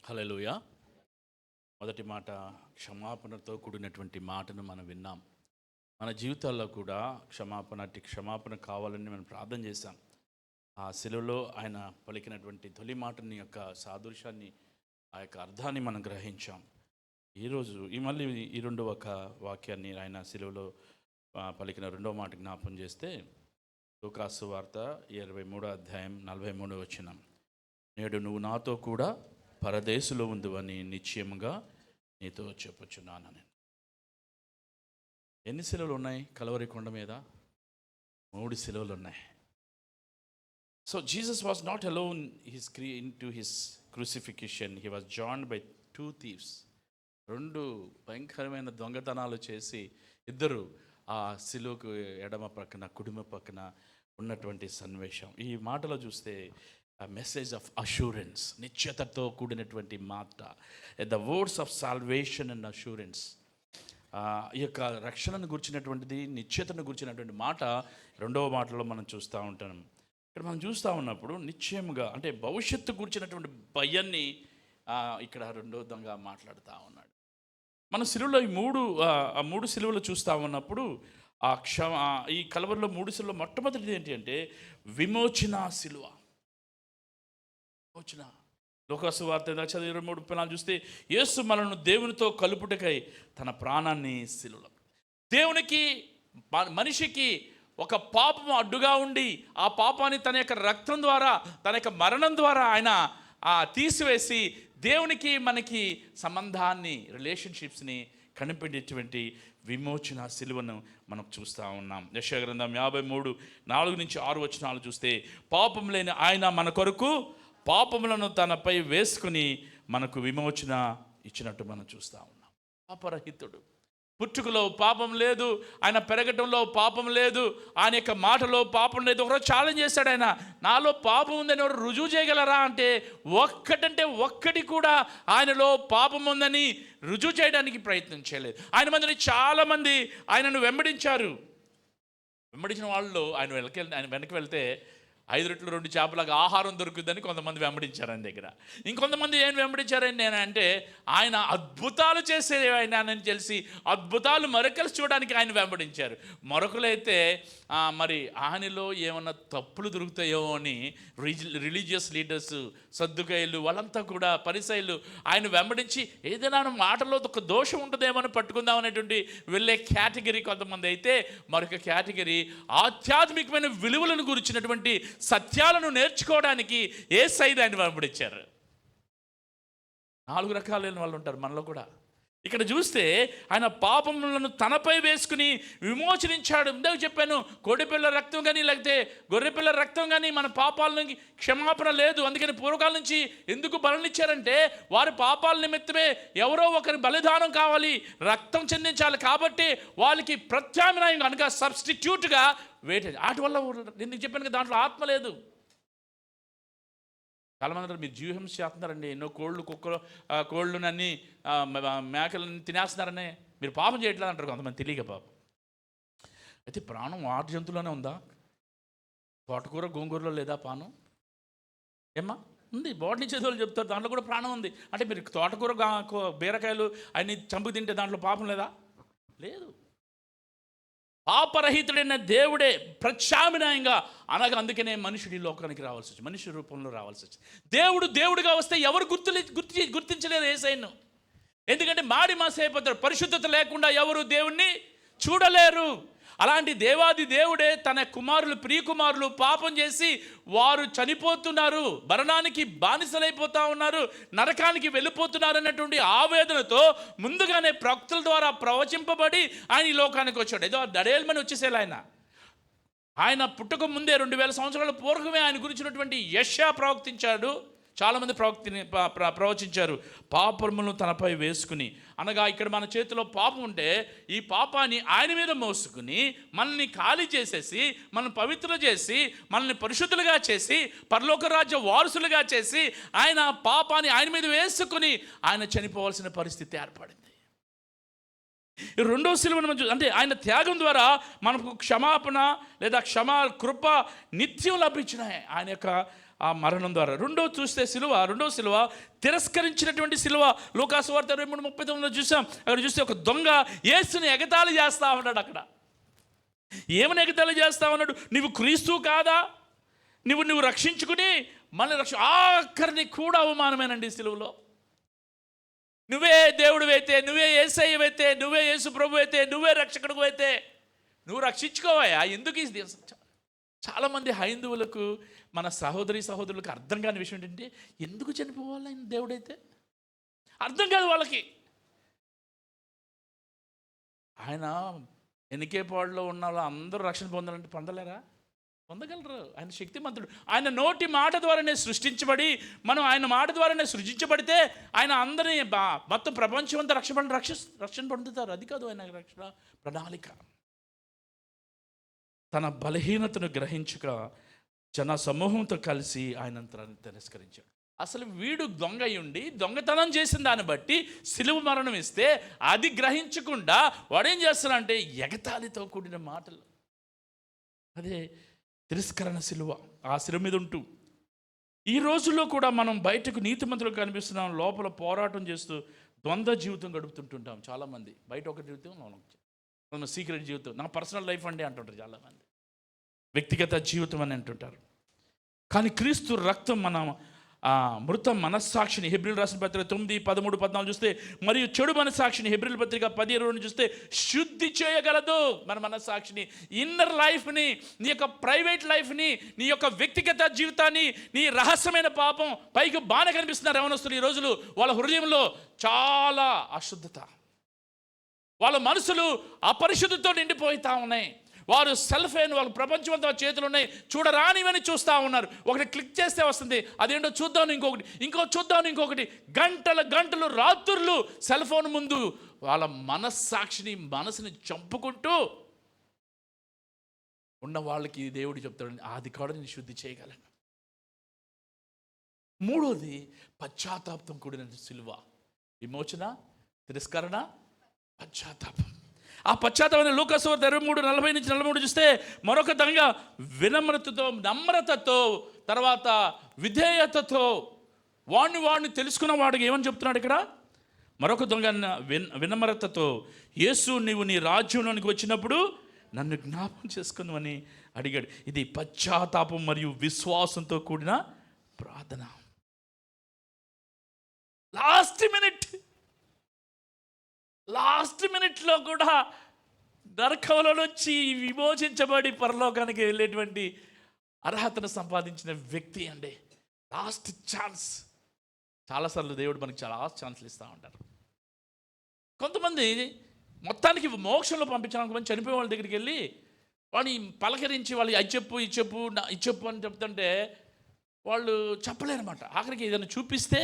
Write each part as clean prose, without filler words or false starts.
హల్లెలూయా. మొదటి మాట, క్షమాపణతో కూడినటువంటి మాటను మనం విన్నాం. మన జీవితాల్లో కూడా క్షమాపణ కావాలని మనం ప్రార్థన చేశాం. ఆ శిలువలో ఆయన పలికినటువంటి తొలి మాటని యొక్క సాదృశ్యాన్ని, ఆ యొక్క అర్థాన్ని మనం గ్రహించాం. ఈరోజు మళ్ళీ ఈ రెండవ వాక్యాన్ని ఆయన శిలువలో పలికిన రెండవ మాట జ్ఞాపం చేస్తే, లూకాసు వార్త 23వ అధ్యాయం 43వ వచనం, నేడు నువ్వు నాతో కూడా పరదేశులో ఉందువని నిశ్చయముగా నీతో చెప్పుచున్నాను. నేను ఎన్ని శిలువలు ఉన్నాయి కలవరి కొండ మీద? 3 శిలువలు ఉన్నాయి. So Jesus was not alone into his crucifixion. He was joined by 2 thieves. 2 భయంకరమైన దొంగతనాలు చేసి ఇద్దరు ఆ శిలువకు ఎడమ పక్కన కుడిమ పక్కన ఉన్నటువంటి సన్నివేశం. ఈ మాటలో చూస్తే మెసేజ్ ఆఫ్ అష్యూరెన్స్, నిశ్చయతతో కూడినటువంటి మాట, the words of salvation and assurance. ఈ యొక్క రక్షణను గురించినటువంటిది, నిశ్చయతను గురించినటువంటి మాట రెండవ మాటలో మనం చూస్తూ ఉంటాం. ఇక్కడ మనం చూస్తూ ఉన్నప్పుడు నిశ్చయముగా అంటే భవిష్యత్తు గురించినటువంటి భయాన్ని ఇక్కడ రెండోదంగా మాట్లాడుతూ ఉన్నాడు. మన సిలువలో ఈ 3 సిలువలు చూస్తూ ఉన్నప్పుడు ఈ కలవరిలో 3 సిలువలు మొట్టమొదటిది ఏంటి అంటే విమోచన సిలువ. లూకాసు వార్త 23 చూస్తే, యేసు మనల్ని దేవునితో కలుపుటకై తన ప్రాణాన్ని సిలువలో, దేవునికి మనిషికి ఒక పాపము అడ్డుగా ఉండి ఆ పాపాన్ని తన యొక్క రక్తం ద్వారా, తన యొక్క మరణం ద్వారా ఆయన తీసివేసి దేవునికి మనకి సంబంధాన్ని, రిలేషన్షిప్స్ని కనిపెట్టేటువంటి విమోచన సిలువను మనం చూస్తూ ఉన్నాం. యెషయా గ్రంథం 53:4-6 వచనాలు చూస్తే, పాపం లేని ఆయన మన కొరకు పాపములను తనపై వేసుకుని మనకు విమోచన ఇచ్చినట్టు మనం చూస్తూ ఉన్నాం. పాపరహితుడు, పుట్టుకలో పాపం లేదు, ఆయన పెరగటంలో పాపం లేదు, ఆయన యొక్క మాటలో పాపం లేదు. ఒకరోజు ఛాలెంజ్ చేశాడు ఆయన, నాలో పాపం ఉందని ఎవరు రుజువు చేయగలరా అంటే ఒక్కటి కూడా ఆయనలో పాపం ఉందని రుజువు చేయడానికి ప్రయత్నం చేయలేదు. ఆయన మందిని చాలామంది ఆయనను వెంబడించారు. వెంబడించిన వాళ్ళు ఆయన వెనక్కి వెళ్తే 5 రొట్టెలు 2 చేపలకు ఆహారం దొరుకుతుందని కొంతమంది వెంబడించారు ఆయన దగ్గర. ఇంకొంతమంది ఏం వెంబడించారని నేను అంటే, ఆయన అద్భుతాలు చేసే ఆయన అని తెలిసి అద్భుతాలు మరొకరు చూడడానికి ఆయన వెంబడించారు. మరొకరైతే మరి ఆయనలో ఏమన్నా తప్పులు దొరుకుతాయో అని రిలీజియస్ లీడర్స్, సద్దుకాయలు, వాళ్ళంతా కూడా పరిసయ్యులు ఆయన వెంబడించి ఏదైనా మాటలో ఒక దోషం ఉంటుందేమో అని పట్టుకుందాం అనేటువంటి వెళ్ళే కేటగిరీ కొంతమంది అయితే, మరొక కేటగిరీ ఆధ్యాత్మికమైన విలువలను గురించినటువంటి సత్యాలను నేర్చుకోవడానికి యేసయ్యను ఆయన వెంబడించారు. 4 రకాలైన వాళ్ళు ఉంటారు మనలో కూడా. ఇక్కడ చూస్తే ఆయన పాపములను తనపై వేసుకుని విమోచనించాడు. ఇందాక చెప్పాను, కోడిపిల్ల రక్తం కానీ లేకపోతే గొర్రెపిల్ల రక్తం కానీ మన పాపాలను క్షమాపణ లేదు. అందుకని పూర్వకాలం నుంచి ఎందుకు బలినిచ్చారంటే, వారి పాపాల నిమిత్తమే ఎవరో ఒకరి బలిదానం కావాలి, రక్తం చెందించాలి కాబట్టి వాళ్ళకి ప్రత్యామ్నాయం కనుక సబ్స్టిట్యూట్గా వేటేజ్. వాటి వల్ల ఎందుకు చెప్పాను కదా, దాంట్లో ఆత్మ లేదు. చాలామంది అంటారు, మీరు జీవహింస చేస్తున్నారండి, ఎన్నో కోళ్ళునన్నీ మేకలను తినేస్తున్నారని మీరు పాపం చేయట్లేదు అంటారు కొంతమంది తెలియక. పాపం అయితే ప్రాణం వాటి జంతువులోనే ఉందా? తోటకూర గోంగూరలో లేదా ప్రాణం? ఏమ్మా ఉంది, బాడీ చేతులు చెప్తారు, దాంట్లో కూడా ప్రాణం ఉంది. అంటే మీరు తోటకూర బీరకాయలు అన్ని చంపుకు తింటే దాంట్లో పాపం లేదా? లేదు. పాపరహితుడైన దేవుడే ప్రత్యామ్నాయంగా అనగా, అందుకనే మనుషుడి లోకానికి రావాల్సి వచ్చింది, మనిషి రూపంలో రావాల్సి వచ్చింది. దేవుడుగా వస్తే ఎవరు గుర్తించలేరు యేసయ్యను. ఎందుకంటే మాడి మాసైపోతారు. పరిశుద్ధత లేకుండా ఎవరు దేవుణ్ణి చూడలేరు. అలాంటి దేవాది దేవుడే తన ప్రియ కుమారులు పాపం చేసి వారు చనిపోతున్నారు, మరణానికి బానిసలైపోతూ ఉన్నారు, నరకానికి వెళ్ళిపోతున్నారు అన్నటువంటి ఆవేదనతో ముందుగానే ప్రవక్తల ద్వారా ప్రవచింపబడి ఆయన ఈ లోకానికి వచ్చాడు. ఏదో దడేల్మని వచ్చేసేలా ఆయన పుట్టక ముందే 2000 సంవత్సరాల పూర్వమే ఆయన గురించినటువంటి యెషయా ప్రవక్తించాడు. చాలామంది ప్రవచించారు, పాపములను తనపై వేసుకుని. అనగా ఇక్కడ మన చేతిలో పాపం ఉంటే ఈ పాపాన్ని ఆయన మీద మోసుకుని మనల్ని ఖాళీ చేసేసి, మనల్ని పవిత్రులు చేసి, మనల్ని పరిశుద్ధులుగా చేసి, పరలోక రాజ్య వారసులుగా చేసి ఆయన పాపాన్ని ఆయన మీద వేసుకుని ఆయన చనిపోవాల్సిన పరిస్థితి ఏర్పడింది. రెండో సిలువను అంటే ఆయన త్యాగం ద్వారా మనకు క్షమాపణ లేదా కృప నిత్యం లభించినాయి. ఆయన యొక్క ఆ మరణం ద్వారా. రెండవ సిలువ తిరస్కరించినటువంటి సిలువ. లూకాసు వార్త 23:39 చూసాం. అక్కడ చూస్తే ఒక దొంగ యేసుని ఎగతాళి చేస్తా ఉన్నాడు. అక్కడ ఏమని ఎగతాళి చేస్తా ఉన్నాడు? నువ్వు క్రీస్తు కాదా? నువ్వు రక్షించుకుని మళ్ళీ ఆఖరిని కూడా అవమానమేనండి సిలువలో. నువ్వే దేవుడు అయితే, నువ్వే యేసయ్యవైతే, నువ్వే యేసు ప్రభు అయితే, నువ్వే రక్షకుడు అయితే నువ్వు రక్షించుకోవాయా? ఎందుకు ఇది? చాలామంది హైందువులకు, మన సహోదరులకు అర్థం కాని విషయం ఏంటంటే, ఎందుకు చనిపోవాలి ఆయన దేవుడైతే? అర్థం కాదు వాళ్ళకి. ఆయన ఎన్నికేపాడులో ఉన్న వాళ్ళు అందరూ రక్షణ పొందాలంటే పొందలేరా? పొందగలరు. ఆయన శక్తిమంతుడు. ఆయన నోటి మాట ద్వారానే సృష్టించబడి, మనం ఆయన మాట ద్వారానే సృజించబడితే ఆయన అందరినీ మొత్తం ప్రపంచం అంతా రక్షణ పొందుతారు. అది కాదు ఆయన రక్షణ ప్రణాళిక. తన బలహీనతను గ్రహించుక జన సమూహంతో కలిసి ఆయన తిరస్కరించాడు. అసలు వీడు దొంగ అయ్యుండి దొంగతనం చేసిన దాన్ని బట్టి సిలువ మరణం ఇస్తే అది గ్రహించకుండా వాడేం చేస్తాడంటే ఎగతాళితో కూడిన మాటలు. అదే తిరస్కరణ సిలువ. ఆ సిలువ మీద ఉంటూ ఈ రోజుల్లో కూడా మనం బయటకు నీతిమంతులకు కనిపిస్తున్నాం, లోపల పోరాటం చేస్తూ ద్వంద్వ జీవితం గడుపుతుంటుంటాం. చాలామంది బయట ఒక జీవితం, మన సీక్రెట్ జీవితం, నా పర్సనల్ లైఫ్ అండి అంటుంటారు చాలామంది, వ్యక్తిగత జీవితం అని అంటుంటారు. కానీ క్రీస్తు రక్తం మన మృత మనస్సాక్షిని, హెబ్రీయులకు రాసిన పత్రిక 9:13-14 చూస్తే, మరియు చెడు మనస్సాక్షిని హెబ్రీయుల పత్రిక 10:20 చూస్తే శుద్ధి చేయగలదు. మన మనస్సాక్షిని, ఇన్నర్ లైఫ్ని, నీ యొక్క ప్రైవేట్ లైఫ్ని, నీ యొక్క వ్యక్తిగత జీవితాన్ని, నీ రహస్యమైన పాపం పైకి బాగా కనిపిస్తున్నారు యవనస్తులు ఈ రోజులు. వాళ్ళ హృదయంలో చాలా అశుద్ధత, వాళ్ళ మనసులు అపరిశుద్ధితో నిండిపోతా ఉన్నాయి. వారు సెల్ ఫోన్, వాళ్ళ ప్రపంచం అంతా చేతులు ఉన్నాయి, చూడరానివని చూస్తూ ఉన్నారు. ఒకటి క్లిక్ చేస్తే వస్తుంది, అదేంటో చూద్దాం, ఇంకొకటి గంటలు రాత్రులు సెల్ ఫోన్ ముందు వాళ్ళ మనసుని చంపుకుంటూ ఉన్న వాళ్ళకి దేవుడు చెప్తాడు, అది కూడా నేను శుద్ధి చేయగలను. మూడోది పశ్చాత్తాపంతో కూడిన సిలువ. విమోచన, తిరస్కరణ, పశ్చాత్తాపం. ఆ పశ్చాత్తాపం లూకాసు వార్త 23:40-43 చూస్తే మరొక దొంగ నమ్రతతో తర్వాత విధేయతతో వాడిని తెలుసుకున్న వాడికి ఏమని చెప్తున్నాడు ఇక్కడ? మరొక దొంగ వినమ్రతతో, యేసు నీవు నీ రాజ్యంలోనికి వచ్చినప్పుడు నన్ను జ్ఞాపకం చేసుకుందామని అడిగాడు. ఇది పశ్చాత్తాపం మరియు విశ్వాసంతో కూడిన ప్రార్థన. లాస్ట్ మినిట్లో కూడా నరకంలో నుంచి విమోచించబడి పరలోకానికి వెళ్ళేటువంటి అర్హతను సంపాదించిన వ్యక్తి అండి. Last chance. చాలాసార్లు దేవుడు మనకి చాలా ఛాన్స్లు ఇస్తూ ఉంటారు. కొంతమంది మొత్తానికి మోక్షంలో పంపించడానికి మంది చనిపోయే వాళ్ళ దగ్గరికి వెళ్ళి వాడిని పలకరించి వాళ్ళు అది చెప్పు అని చెప్తుంటే వాళ్ళు చెప్పలేరన్నమాట. ఆఖరికి ఏదైనా చూపిస్తే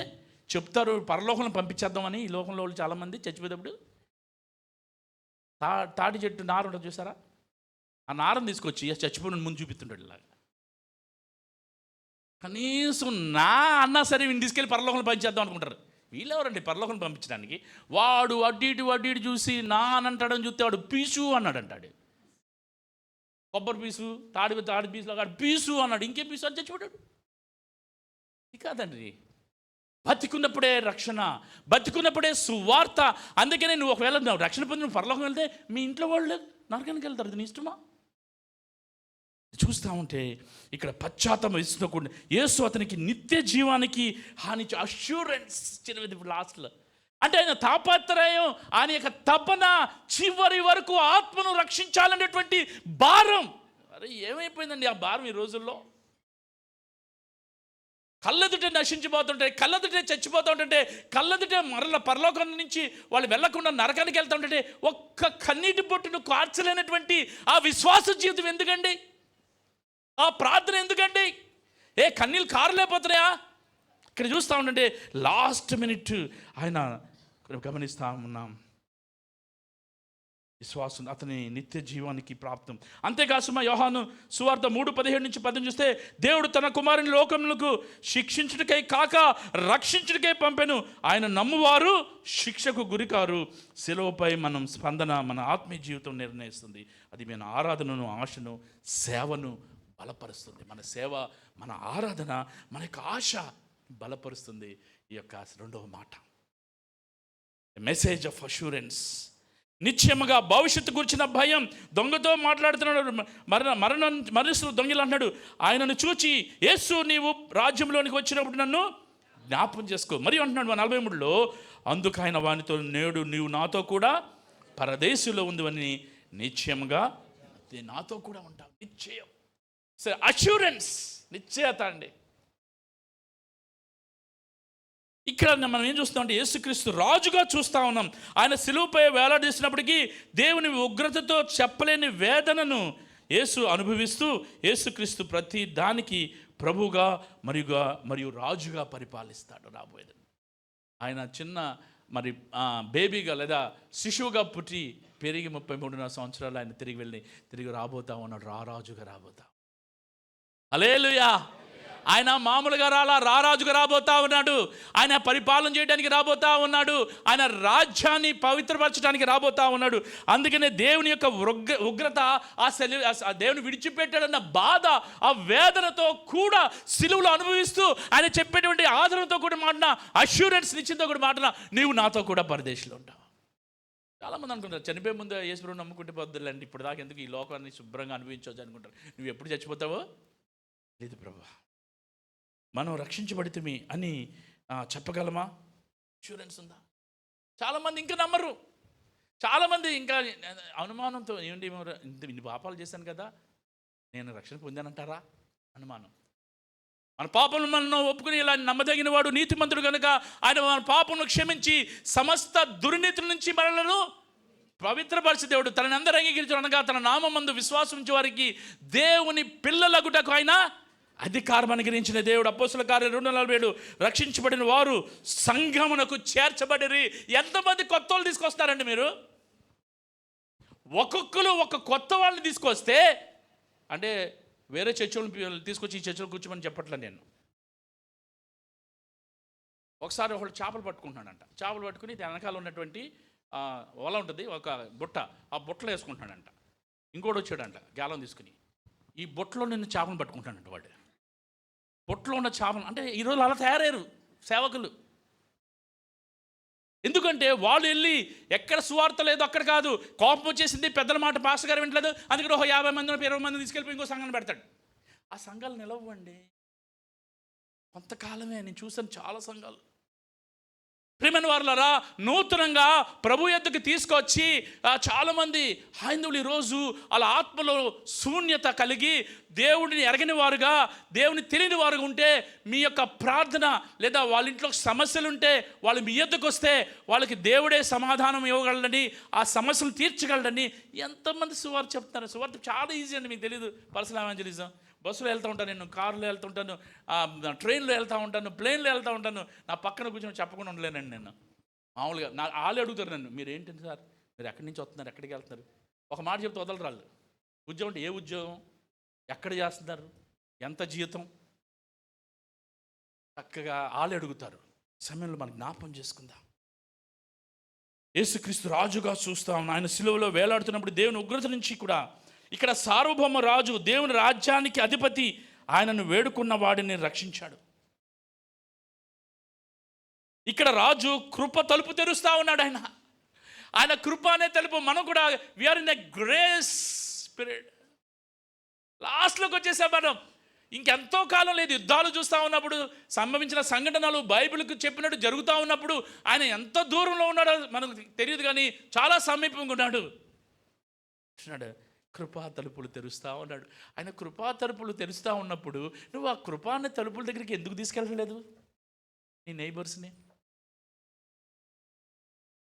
చెప్తారు, పరలోకంలో పంపించేద్దామని. ఈ లోకంలో వాళ్ళు చాలామంది చచ్చిపోయేటప్పుడు తాటి చెట్టు నారు ఉంటుంది చూసారా, ఆ నారను తీసుకొచ్చి చచ్చిపోయిన ముందు చూపిస్తుంటాడు ఇలాగా. కనీసం నా అన్నా సరే వీడిని తీసుకెళ్ళి పరలోకంలో పంపించేద్దాం అనుకుంటారు. వీళ్ళెవరండి పరలోకం పంపించడానికి? వాడు అడ్డు ఇటు చూసి నా అని అంటాడని చూస్తే వాడు పీసు అన్నాడంటాడు. కొబ్బరి పీసు, తాడి పీసులో కాడు పీసు అన్నాడు. ఇంకే పీసు అని చచ్చిపోయాడు. ఇది కాదండి. బతికున్నప్పుడే రక్షణ, బతికున్నప్పుడే సువార్త. అందుకనే నువ్వు ఒకవేళ రక్షణ పొంది నువ్వు పరలోకం వెళ్తే మీ ఇంట్లో వాళ్ళు నరకానికి వెళ్తారు. అది నీ ఇష్టమా? చూస్తూ ఉంటే ఇక్కడ పశ్చాత్తాపం ఇస్తున్న యేసు అతనికి నిత్య జీవానికి హాని అష్యూరెన్స్ చిన్నది లాస్ట్లో. అంటే ఆయన తాపత్రయం, ఆయన యొక్క తపన చివరి వరకు ఆత్మను రక్షించాలనేటువంటి భారం. అరే ఏమైపోయిందండి ఆ భారం ఈ రోజుల్లో? కళ్ళెదుటే నశించిపోతుంటే, కళ్ళెదుటే చచ్చిపోతూ ఉంటుంటే, కళ్ళెదుటే మరల పరలోకం నుంచి వాళ్ళు వెళ్లకుండా నరకానికి వెళ్తూ ఉంటుంటే ఒక్క కన్నీటి బొట్టును కార్చలేనటువంటి ఆ విశ్వాస జీవితం ఎందుకండి? ఆ ప్రార్థన ఎందుకండి? కన్నీళ్ళు కారలేకపోతున్నాయా? ఇక్కడ చూస్తూ ఉంటుంటే లాస్ట్ మినిట్ ఆయన గమనిస్తూ ఉన్నాం. విశ్వాసం అతని నిత్య జీవానికి ప్రాప్తం. అంతేకాదు యోహాను సువార్త 3:17-18 చూస్తే, దేవుడు తన కుమారుని లోకములకు శిక్షించుటకై కాక రక్షించుటకై పంపెను. ఆయన నమ్మువారు శిక్షకు గురికారు. శిలువపై మనం స్పందన మన ఆత్మీయ జీవితం నిర్ణయిస్తుంది. అది మన ఆరాధనను, ఆశను, సేవను బలపరుస్తుంది. మన సేవ, మన ఆరాధన, మన యొక్క ఆశ బలపరుస్తుంది. ఈ యొక్క రెండవ మాట, మెసేజ్ ఆఫ్ అష్యూరెన్స్. నిశ్చయముగా భవిష్యత్తు గురించిన భయం. దొంగతో మాట్లాడుతున్నాడు, మరణిస్తున్న దొంగలు అంటున్నాడు, ఆయనను చూచి, యేసు నీవు రాజ్యంలోనికి వచ్చినప్పుడు నన్ను జ్ఞాపం చేసుకో. మరియు అంటున్నాడు 43లో, అందుకు ఆయన వానితో, నేడు నీవు నాతో కూడా పరదేశంలో ఉందని నిశ్చయముగా నాతో కూడా ఉంటావు. నిశ్చయం, సరే, అష్యూరెన్స్, నిశ్చయత అండి. ఇక్కడ మనం ఏం చూస్తామంటే యేసుక్రీస్తు రాజుగా చూస్తూ ఉన్నాం. ఆయన సిలువపై వేలాడదీసినప్పటికీ దేవుని ఉగ్రతతో చెప్పలేని వేదనను యేసు అనుభవిస్తూ యేసుక్రీస్తు ప్రతి దానికి ప్రభువుగా మరియు రాజుగా పరిపాలిస్తాడు రాబోయేది. ఆయన చిన్న బేబీగా లేదా శిశువుగా పుట్టి పెరిగి 33 సంవత్సరాలు ఆయన తిరిగి రాబోతా ఉన్నాడు, రారాజుగా రాబోతా. హల్లెలూయా. ఆయన మామూలుగా రారాజుగా రాబోతా ఉన్నాడు. ఆయన పరిపాలన చేయడానికి రాబోతా ఉన్నాడు. ఆయన రాజ్యాన్ని పవిత్రపరచడానికి రాబోతా ఉన్నాడు. అందుకనే దేవుని యొక్క ఉగ్రత, ఆ దేవుని విడిచిపెట్టాడన్న బాధ, ఆ వేదనతో కూడా సిలువలో అనుభవిస్తూ ఆయన చెప్పేటువంటి ఆదరణతో కూడా మాటన, అష్యూరెన్స్ నిశ్చింతో కూడా మాటన, నీవు నాతో కూడా పరదేశంలో ఉంటావు. చాలామంది అనుకుంటారు చనిపోయే ముందు యేసుప్రభువు నమ్ముకుంటే పొద్దులండి, ఇప్పుడు దాకా ఎందుకు ఈ లోకాన్ని శుభ్రంగా అనుభవించవచ్చు అనుకుంటారు. నువ్వు ఎప్పుడు చచ్చిపోతావో లేదు ప్రభు, మనం రక్షించబడితేమి అని చెప్పగలమా? ఇన్సూరెన్స్ ఉందా? చాలామంది ఇంకా నమ్మరు. చాలామంది ఇంకా అనుమానంతో, ఏమిటి ఇన్ని పాపాలు చేశాను కదా, నేను రక్షణ పొందానంటారా? అనుమానం. మన పాపను మనం ఒప్పుకుని ఇలా నమ్మదగిన వాడు, నీతిమంతుడు కనుక ఆయన మన పాపను క్షమించి సమస్త దుర్నీతుల నుంచి మనలను పవిత్రపరిచే దేవుడు. తనని అందరూ అంగీకరించారు అనగా తన నామమందు విశ్వాసం ఉంచే వారికి దేవుని పిల్లలగుటకు ఆయన అధికారం అనుగ్రహించిన దేవుడు. అపోస్తుల కార్యం 2:47, రక్షించబడిన వారు సంఘమునకు చేర్చబడిరి. ఎంతమంది కొత్త వాళ్ళు తీసుకొస్తారండి మీరు? ఒక్కొక్కరు ఒక కొత్త వాళ్ళని తీసుకొస్తే, అంటే వేరే చర్చలను తీసుకొచ్చి ఈ చర్చలు కూర్చోమని చెప్పట్లేదు నేను. ఒకసారి ఒకళ్ళు చేపలు పట్టుకుంటున్నాడంట. చేపలు పట్టుకుని వెనకాల ఉన్నటువంటి వల ఉంటుంది, ఒక బుట్ట, ఆ బుట్టలో వేసుకుంటున్నాడంట. ఇంకోటి వచ్చాడంట గాలం తీసుకుని, ఈ బుట్టలో నిన్ను చేపలు పట్టుకుంటాడంట. వాడు బుట్టలో ఉన్న చేపలు, అంటే ఈరోజు అలా తయారయ్యారు సేవకులు. ఎందుకంటే వాళ్ళు వెళ్ళి ఎక్కడ సువార్త లేదో అక్కడ కాదు, కోపం వచ్చేసింది, పెద్దల మాట పాస్టర్ గారు వింటలేదు, అందుకని 50 మంది 20 మంది తీసుకెళ్ళిపోయి ఇంకో సంఘాన్ని పెడతాడు. ఆ సంఘాలు నిలవండి. కొంతకాలమే నేను చూసాను చాలా సంఘాలు. ప్రియమైన వారులారా, నూతనంగా ప్రభు యొద్దకు తీసుకొచ్చి చాలామంది హైందవులు ఈరోజు వాళ్ళ ఆత్మలో శూన్యత కలిగి దేవుడిని ఎరగని వారుగా, దేవుని తెలియని వారుగా ఉంటే, మీ యొక్క ప్రార్థన లేదా వాళ్ళ ఇంట్లో సమస్యలు ఉంటే వాళ్ళు మీ యొద్దకు వస్తే వాళ్ళకి దేవుడే సమాధానం ఇవ్వగలడని, ఆ సమస్యలు తీర్చగలడని ఎంతమంది సువార్త చెప్తున్నారు. సువార్త చాలా ఈజీ అండి, మీకు తెలియదు. Personal evangelism. బస్సులో వెళ్తూ ఉంటాను, నేను కారులో వెళ్తుంటాను, ట్రైన్లో వెళ్తూ ఉంటాను, ప్లేన్లో వెళ్తూ ఉంటాను. నా పక్కన కూర్చొని చెప్పకుండా ఉండలేనండి నేను. మామూలుగా వాళ్ళు అడుగుతారు నన్ను, మీరు ఏంటంటే సార్, మీరు ఎక్కడి నుంచి వస్తున్నారు, ఎక్కడికి వెళ్తున్నారు? ఒక మాట చెప్తే వదలరు వాళ్ళు. ఉద్యోగం అంటే ఏ ఉద్యోగం, ఎక్కడ చేస్తున్నారు, ఎంత జీతం, చక్కగా వాళ్ళు అడుగుతారు. సమయంలో మనం జ్ఞాపం చేసుకుందాం. యేసుక్రీస్తు రాజుగా చూస్తాం. ఆయన సిలువలో వేలాడుతున్నప్పుడు దేవుని ఉగ్రత నుంచి కూడా, ఇక్కడ సార్వభౌమ రాజు, దేవుని రాజ్యానికి అధిపతి, ఆయనను వేడుకున్న వాడిని రక్షించాడు. ఇక్కడ రాజు కృప తలుపు తెరుస్తూ ఉన్నాడు. ఆయన కృప అనే తలుపు. మనం కూడా we are in a grace period. లాస్ట్లోకి వచ్చేసాం మనం. ఇంకెంతో కాలం లేదు. యుద్ధాలు చూస్తూ ఉన్నప్పుడు, సంభవించిన సంఘటనలు బైబిల్కి చెప్పినట్టు జరుగుతూ ఉన్నప్పుడు ఆయన ఎంత దూరంలో ఉన్నాడో మనకు తెలియదు, కానీ చాలా సమీపంగా ఉన్నాడు. కృపా తలుపులు తెరుస్తూ ఉన్నాడు. ఆయన కృపా తలుపులు తెరుస్తూ ఉన్నప్పుడు నువ్వు ఆ కృపా అనే తలుపుల దగ్గరికి ఎందుకు తీసుకెళ్ళలేదు? నీ నైబర్స్ని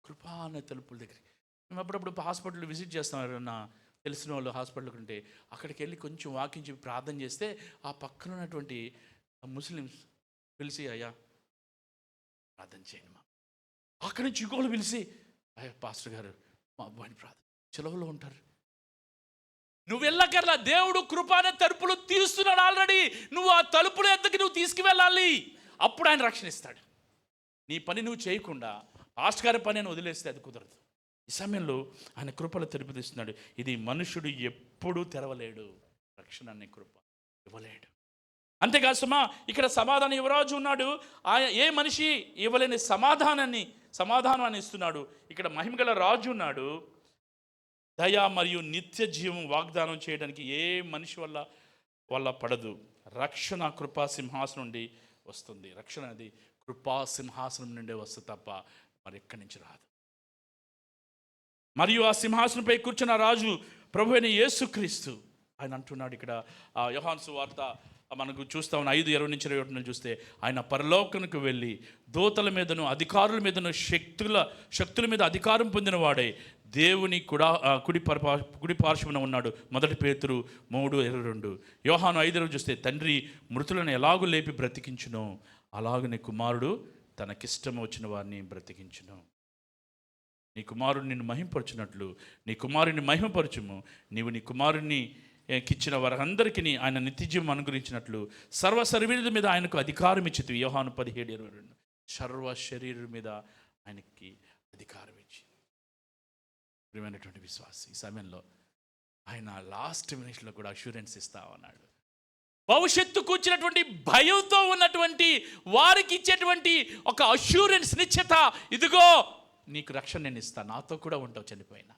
కృపా అనే తలుపుల దగ్గరికి. మేము అప్పుడప్పుడు హాస్పిటల్ విజిట్ చేస్తాం. ఎవరన్నా తెలిసిన వాళ్ళు హాస్పిటల్కి ఉంటే అక్కడికి వెళ్ళి కొంచెం వాకింగ్ చెప్పి ప్రార్థన చేస్తే, ఆ పక్కన ఉన్నటువంటి ముస్లిమ్స్ పిలిచి, అయ్యా ప్రార్థన చేయండి మా. అక్కడి నుంచి ఇంకోళ్ళు పిలిచి, అయ్యా పాస్టర్ గారు మా అబ్బాయిని ప్రార్థన, చెలవులో ఉంటారు. నువ్వు వెళ్ళకర్లా, దేవుడు కృపానే తలుపులు తీస్తున్నాడు ఆల్రెడీ. నువ్వు ఆ తలుపుల ఎద్దకి నువ్వు తీసుకువెళ్ళాలి, అప్పుడు ఆయన రక్షణ ఇస్తాడు. నీ పని నువ్వు చేయకుండా పాస్టర్ గారి పని అని వదిలేస్తే అది కుదరదు. ఈ సమయంలో ఆయన కృపలో తలుపు తీస్తున్నాడు. ఇది మనుషుడు ఎప్పుడూ తెరవలేడు, రక్షణ అనే కృప. ఇవ్వలేడు. అంతేకాదు సుమా, ఇక్కడ సమాధానం యువరాజు ఉన్నాడు. ఆయన ఏ మనిషి ఇవ్వలేని సమాధానాన్ని ఇస్తున్నాడు. ఇక్కడ మహిమగల రాజు ఉన్నాడు. దయ మరియు నిత్య జీవం వాగ్దానం చేయడానికి ఏ మనిషి వల్ల పడదు. రక్షణ కృపా సింహాసనం నుండి వస్తుంది. రక్షణ అనేది కృపా సింహాసనం నుండే వస్తుంది తప్ప మరి ఎక్కడి నుంచి రాదు. మరియు ఆ సింహాసనంపై కూర్చున్న రాజు ప్రభు అయిన యేసుక్రీస్తు. ఆయన అంటున్నాడు ఇక్కడ యోహాను సువార్త మనకు చూస్తా ఉన్న 5:20-21 చూస్తే, ఆయన పరలోకానికి వెళ్ళి దూతల మీదను అధికారుల మీదను శక్తుల మీద అధికారం పొందిన వాడే దేవుని కుడి పార్శ్వమున ఉన్నాడు. 1 పేతురు 3:22. యోహాను 5 చూస్తే, తండ్రి మృతులను ఎలాగూ లేపి బ్రతికించునో అలాగనే కుమారుడు తనకిష్టం వచ్చిన వారిని బ్రతికించును. నీ కుమారుడు నిన్ను మహింపరచునట్లు నీ కుమారుని మహిమపరచుము. నీవు నీ కుమారుని కిచ్చిన వారందరికీ ఆయన నిత్యజీవం అనుగ్రహించినట్లు సర్వ శరీరుల మీద ఆయనకు అధికారం ఇచ్చింది. యోహాను 17:22. సర్వ శరీరం మీద ఆయనకి అధికారం ఇచ్చింది. ప్రియమైనటువంటి విశ్వాసి, ఈ సమయంలో ఆయన లాస్ట్ మినిట్లో కూడా అష్యూరెన్స్ ఇస్తా ఉన్నాడు. భవిష్యత్తు కూర్చున్నటువంటి భయంతో ఉన్నటువంటి వారికి ఇచ్చేటువంటి ఒక అష్యూరెన్స్, నిశ్చయత, ఇదిగో నీకు రక్షణ నేను ఇస్తాను, నాతో కూడా ఉంటావు చనిపోయినా.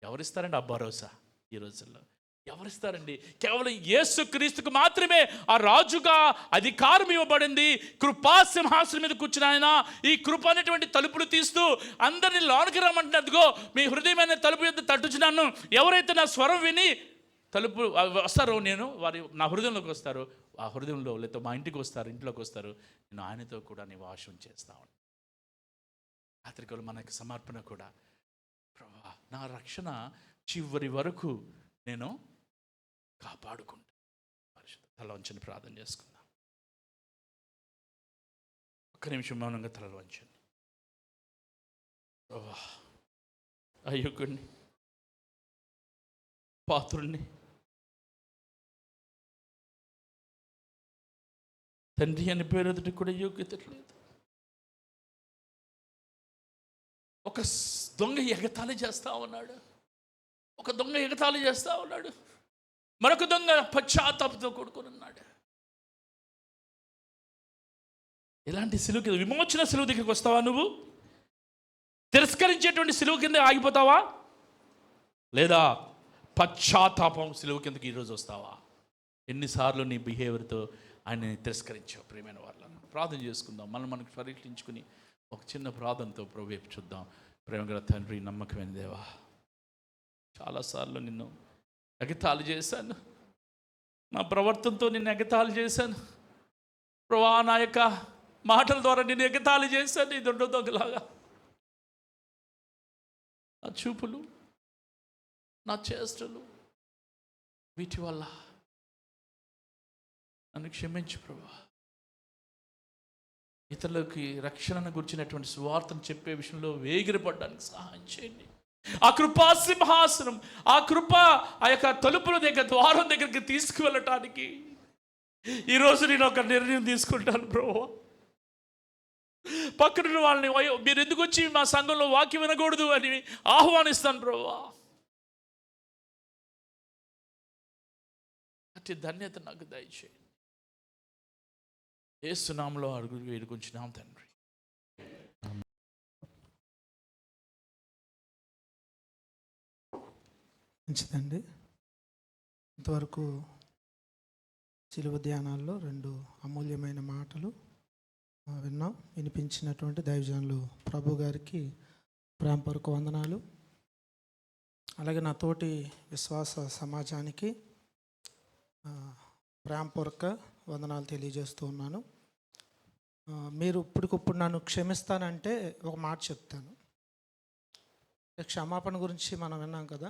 ఎవరిస్తారండి ఆ భరోసా ఈ రోజుల్లో? ఎవరిస్తారండి? కేవలం యేసుక్రీస్తుకు మాత్రమే ఆ రాజుగా అధికారం ఇవ్వబడింది. కృపా సింహాసనం మీద కూర్చుని ఆయన ఈ కృప అనేటువంటి తలుపులు తీస్తూ అందరినీ లోనికి రమ్మంటున్నదిగో మీ హృదయమైన తలుపు యొద్ద తట్టుచున్నాను. ఎవరైతే నా స్వరం విని తలుపు వస్తారో నా హృదయంలోకి వస్తారు, ఆ హృదయంలో లేకపోతే మా ఇంటికి వస్తారు, ఇంట్లోకి వస్తారు, నేను ఆయనతో కూడా నివాసం చేస్తా ఉంటాను. రాత్రికాలు మనకి సమర్పణ కూడా, ప్రభువా నా రక్షణ చివరి వరకు నేను కాపాడుకుంటా. పరిశుద్ధ తల వంచని ప్రార్థన చేసుకుందాం. ఒక్క నిమిషం మౌనంగా తలలు వంచండి. ప్రభువా అయ్యకుడిని, పాత్రుణ్ణి, తండ్రి అని పేరు ఎదుటి కూడా యోగ్యత లేదు. ఒక దొంగ ఎగతాళి చేస్తూ ఉన్నాడు. మరొక దొంగ పశ్చాత్తాపంతో కూడుకొని ఉన్నాడు. ఇలాంటి సిలువ కింద, విమోచన సిలువ దగ్గరికి వస్తావా? నువ్వు తిరస్కరించేటువంటి సిలువ కింద ఆగిపోతావా? లేదా పశ్చాత్తాపం సిలువ కిందకి ఈరోజు వస్తావా? ఎన్నిసార్లు నీ బిహేవియర్తో ఆయన తిరస్కరించావు? ప్రియమైన వాళ్ళను ప్రార్థన చేసుకుందాం. మనకు పరీక్షించుకుని ఒక చిన్న ప్రార్థనతో ప్రభు వైపు చూద్దాం. ప్రేమగల తండ్రి, నమ్మకమైన దేవా, చాలాసార్లు నిన్ను ఎగతాళి చేశాను, నా ప్రవర్తనతో నిన్ను ఎగతాళి చేశాను ప్రభా. నా యొక్క మాటల ద్వారా నిన్ను ఎగతాళి చేశాను. ఇది ఉండదు ఒకలాగా నా చూపులు, నా చేష్టలు, వీటి వల్ల నన్ను క్షమించు ప్రభా. ఇతరులకి రక్షణను గురించినటువంటి సువార్తను చెప్పే విషయంలో వేగిరపడడానికి సహాయం చేయండి. ఆ కృపా సింహాసనం, ఆ కృప ఆ యొక్క తలుపుల దగ్గర, ద్వారం దగ్గరికి తీసుకువెళ్ళటానికి ఈరోజు నేను ఒక నిర్ణయం తీసుకుంటాను ప్రభువా. పక్కన వాళ్ళని మీరు ఎందుకు వచ్చి మా సంఘంలో వాక్యం వినకూడదు అని ఆహ్వానిస్తాను ప్రభువా. అతి ధన్యత నాకు దయచేయండి. యేసు నామములో అడుగు వేడుకొంచున్నాం తండ్రి. మంచిదండి. ఇంతవరకు శిలువ ధ్యానాల్లో 2 అమూల్యమైన మాటలు విన్నాం. వినిపించినటువంటి దైవజనులు ప్రభు గారికి ప్రేమపూర్వక వందనాలు. అలాగే నా తోటి విశ్వాస సమాజానికి ప్రేమపూర్వక వందనాలు తెలియజేస్తూ ఉన్నాను. మీరు ఇప్పటికప్పుడు నన్ను క్షమిస్తానంటే ఒక మాట చెప్తాను. క్షమాపణ గురించి మనం విన్నాం కదా.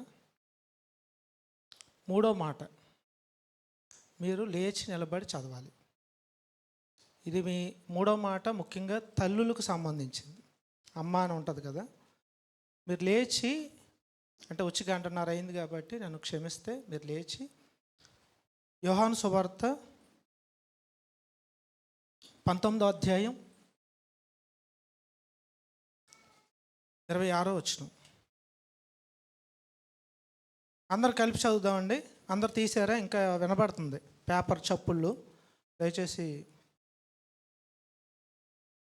3వ మాట, మీరు లేచి నిలబడి చదవాలి. ఇది మీ 3వ మాట ముఖ్యంగా తల్లులకు సంబంధించింది. అమ్మ అని ఉంటుంది కదా. మీరు లేచి, అంటే వచ్చి 1:30 అయింది కాబట్టి నన్ను క్షమిస్తే మీరు లేచి యోహాను సువార్త 19వ అధ్యాయం 26వ వచనం అందరు కలిపి చదువుదామండి. అందరు తీసారా? ఇంకా వినబడుతుంది. పేపర్ చప్పుళ్ళు. దయచేసి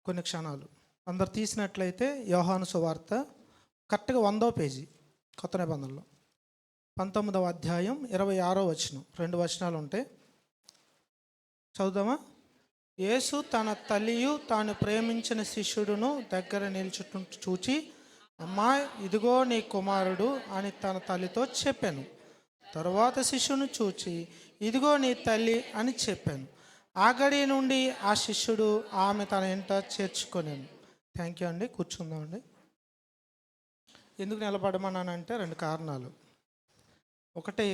కొన్ని క్షణాలు అందరు తీసినట్లయితే యోహాను సువార్త కరెక్ట్గా 100వ పేజీ కొత్త నిబంధనలో 19వ అధ్యాయం 26వ వచనం, 2 వచనాలు ఉంటాయి. చదువుదామా? యేసు తన తల్లియు తాను ప్రేమించిన శిష్యుడును దగ్గర నిల్చుట చూచి, అమ్మా ఇదిగో నీ కుమారుడు అని తన తల్లితో చెప్పాను. తరువాత శిష్యుని చూచి, ఇదిగో నీ తల్లి అని చెప్పాను. ఆ గడి నుండి ఆ శిష్యుడు ఆమె తన ఇంట చేర్చుకొనాను. థ్యాంక్ యూ అండి. కూర్చుందామండి. ఎందుకు నిలబడమన్నానంటే 2 కారణాలు. ఒకటి,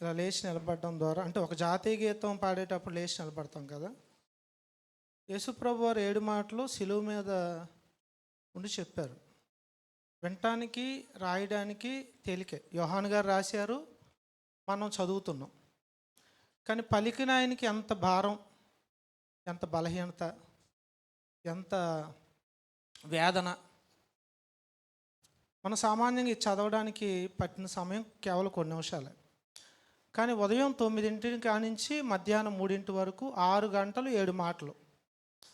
ఇలా లేచి నిలబడడం ద్వారా, అంటే ఒక జాతీయ గీతం పాడేటప్పుడు లేచి నిలబడతాం కదా. యేసుప్రభు వారు 7 మాటలు శిలువ మీద ఉండి చెప్పారు. వినటానికి రాయడానికి తేలికే. యోహాను గారు రాశారు, మనం చదువుతున్నాం. కానీ పలికిన ఆయనకి ఎంత భారం, ఎంత బలహీనత, ఎంత వేదన. మన సామాన్యంగా ఇది చదవడానికి పట్టిన సమయం కేవలం కొన్ని నిమిషాలే. కానీ ఉదయం 9 కానించి మధ్యాహ్నం 3 వరకు 6 గంటలు 7 మాటలు.